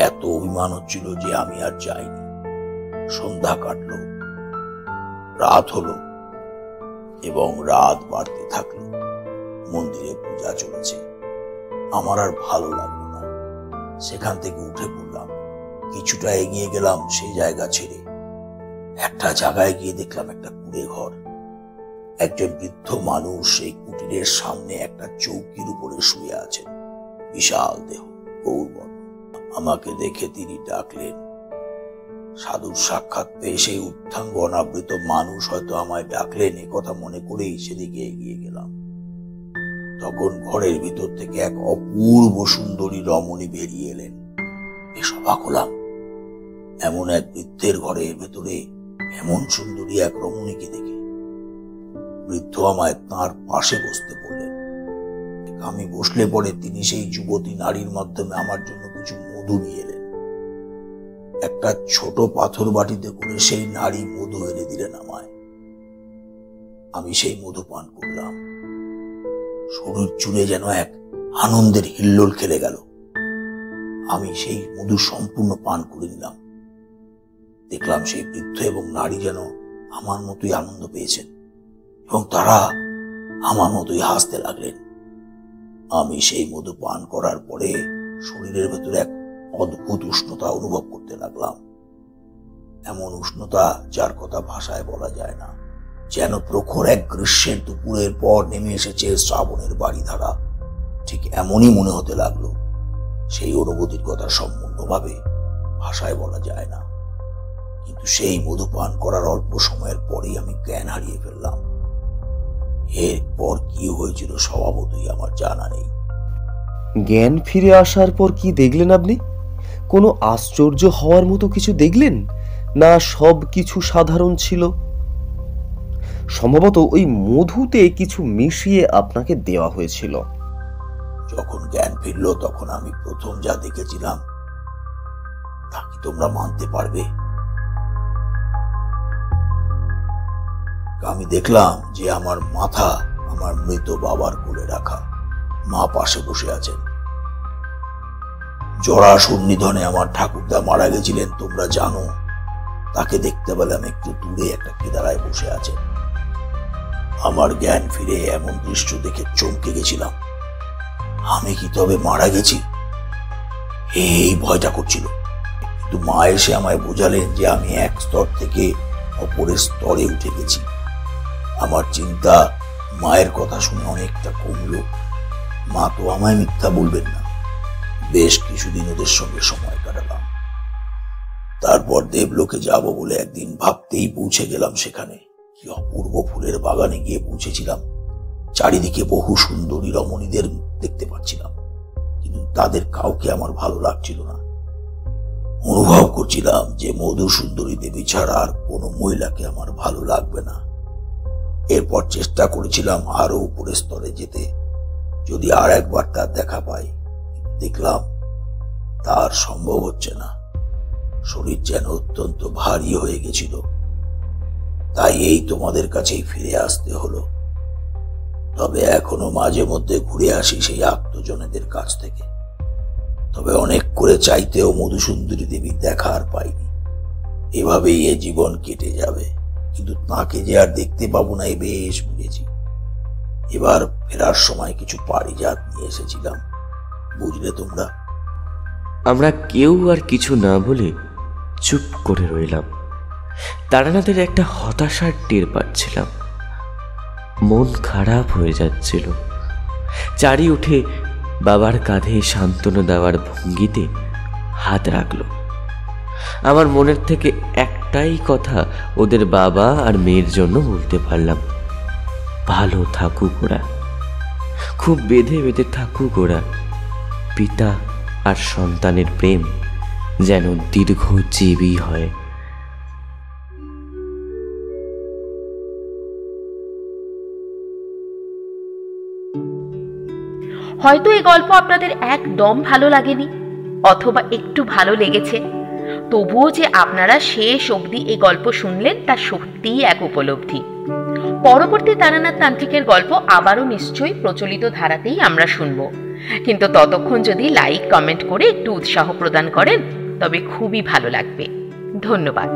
এত অভিমান হচ্ছিল যে আমি আর যাইনি। সন্ধ্যা কাটলো, রাত হলো এবং রাত বাড়তে থাকলো। মন্দিরে পূজা চলেছে। আমার আর ভালো লাগলো না। সেখান থেকে উঠে পড়লাম। কিছুটা এগিয়ে গেলাম সেই জায়গা ছেড়ে। একটা জায়গায় গিয়ে দেখলাম একটা কুঁড়ে ঘর। একজন বৃদ্ধ মানুষ সেই কুটিরের সামনে একটা চৌকির উপরে শুয়ে আছেন। বিশাল দেহ, গৌরবর্ণ। আমাকে দেখে তিনি ডাকলেন। সাধুর সাক্ষাৎ পেয়ে সেই উত্থাঙ্গনাবৃত মানুষ হয়তো আমায় ডাকলেন এ কথা মনে করেই সেদিকে এগিয়ে গেলাম। তখন ঘরের ভিতর থেকে এক অপূর্ব সুন্দরী রমণী বেরিয়ে এলেন। বেশ অবাক হলাম, এমন এক বৃদ্ধের ঘরের ভেতরে এমন সুন্দরী এক রমণীকে দেখে। বৃদ্ধ আমায় তাঁর পাশে বসতে বললেন। আমি বসলে পরে তিনি সেই যুবতী নারীর মাধ্যমে আমার জন্য কিছু মধু নিয়ে এলেন। একটা ছোট পাথর বাটিতে করে সেই নারী মধু এনে দিলেন আমায়। আমি সেই মধু পান করলাম। শরীর জুড়ে যেন এক আনন্দের হিল্লোল খেলে গেল। আমি সেই মধু সম্পূর্ণ পান করে নিলাম। দেখলাম সেই বৃদ্ধ এবং নারী যেন আমার মতোই আনন্দ পেয়েছেন এবং তারা আমার মতোই হাসতে লাগলেন। আমি সেই মধু পান করার পরে শরীরের ভেতরে এক অদ্ভুত উষ্ণতা অনুভব করতে লাগলাম। এমন উষ্ণতা যার কথা ভাষায় বলা যায় না। যেন প্রখর এক গ্রীষ্মের দুপুরের পর নেমে এসেছে শ্রাবণের বাড়িধারা। ঠিক এমনই মনে হতে লাগলো। সেই অনুভূতির কথা সম্পূর্ণভাবে ভাষায় বলা যায় না। কিন্তু সেই মধু পান করার অল্প সময়ের পরেই আমি জ্ঞান হারিয়ে ফেললাম। এরপর কি হয়েছিল স্বভাবতই আমার জানা নেই। জ্ঞান ফিরে আসার পর কি দেখলেন আপনি? কোনো আশ্চর্য হওয়ার মতো কিছু দেখলেন, না সব কিছু সাধারণ ছিল? সম্ভবত ওই মধুতে কিছু মিশিয়ে আপনাকে দেওয়া হয়েছিল। যখন জ্ঞান ফিরল তখন আমি প্রথম যা দেখেছিলাম তা কি তোমরা মানতে পারবে? আমি দেখলাম যে আমার মাথা আমার মৃত বাবার কোলে রাখা, মা পাশে বসে আছেন। জরা সন্নিধনে আমার ঠাকুরদা মারা গেছিলেন, তোমরা জানো। তাকে দেখতে পেলাম একটু দূরে একটা কেদারায় বসে আছেন। আমার জ্ঞান ফিরে এমন দৃশ্য দেখে চমকে গেছিলাম। আমি কি তবে মারা গেছি? এই ভয়টা করছিল, কিন্তু মা এসে আমায় বোঝালেন যে আমি এক স্তর থেকে অপরের স্তরে উঠে গেছি। আমার চিন্তা মায়ের কথা শুনে অনেকটা কমল। মা তো আমায় মিথ্যা বলবেন না। বেশ কিছুদিন ওদের সঙ্গে সময় কাটালাম। তারপর দেবলোকে যাব বলে একদিন ভাবতেই পৌঁছে গেলাম সেখানে। কি অপূর্ব ফুলের বাগানে গিয়ে পৌঁছেছিলাম। চারিদিকে বহু সুন্দরী রমণীদের দেখতে পাচ্ছিলাম, কিন্তু তাদের কাউকে আমার ভালো লাগছিল না। অনুভব করছিলাম যে মধু সুন্দরী দেবী ছাড়া আর কোনো মহিলাকে আমার ভালো লাগবে না। এরপর চেষ্টা করেছিলাম আরো উপরের স্তরে যেতে, যদি আর একবার তার দেখা পাই। দেখলাম তার সম্ভব হচ্ছে না। শরীর যেন অত্যন্ত ভারী হয়ে গেছিল। তাই এই তোমাদের কাছেই ফিরে আসতে হলো। তবে এখনো মাঝে মধ্যে ঘুরে আসি সেই আত্মজনেদের কাছ থেকে। তবে অনেক করে চাইতেও মধুসুন্দরী দেবীর দেখা আর পাইনি। এভাবেই এ জীবন কেটে যাবে, কিন্তু তাকে যে আর দেখতে পাবো না, বেশ বুঝেছি। এবার ফেরার সময় কিছু পারিজাত নিয়ে এসেছিলাম, বুঝলে তোমরা। আমরা কেউ আর কিছু না বলে চুপ করে রইলাম। তারানাথের একটা হতাশার টের পাচ্ছিলাম। মন খারাপ হয়ে যাচ্ছিল। চারি উঠে বাবার কাঁধে সান্ত্বনা দেওয়ার ভঙ্গিতে হাত রাখল। আমার মনের থেকে একটাই কথা ওদের বাবা আর মেয়ের জন্য বলতে পারলাম, ভালো থাকুক ওরা, খুব বেঁধে বেঁধে থাকুক ওরা। পিতা আর সন্তানের প্রেম যেন দীর্ঘজীবী হয়। হয়তো এই গল্প আপনাদের একদম ভালো লাগেনি, অথবা একটু ভালো লেগেছে। তবুও যে আপনারা শেষ অবধি এই গল্প শুনলেন তা সত্যিই এক উপলব্ধি। পরবর্তী তারানাথ তান্ত্রিকের গল্প আবারও নিশ্চয়ই প্রচলিত ধারাতেই আমরা শুনব, কিন্তু ততক্ষণ যদি লাইক কমেন্ট করে একটু উৎসাহ প্রদান করেন তবে খুবই ভালো লাগবে। ধন্যবাদ।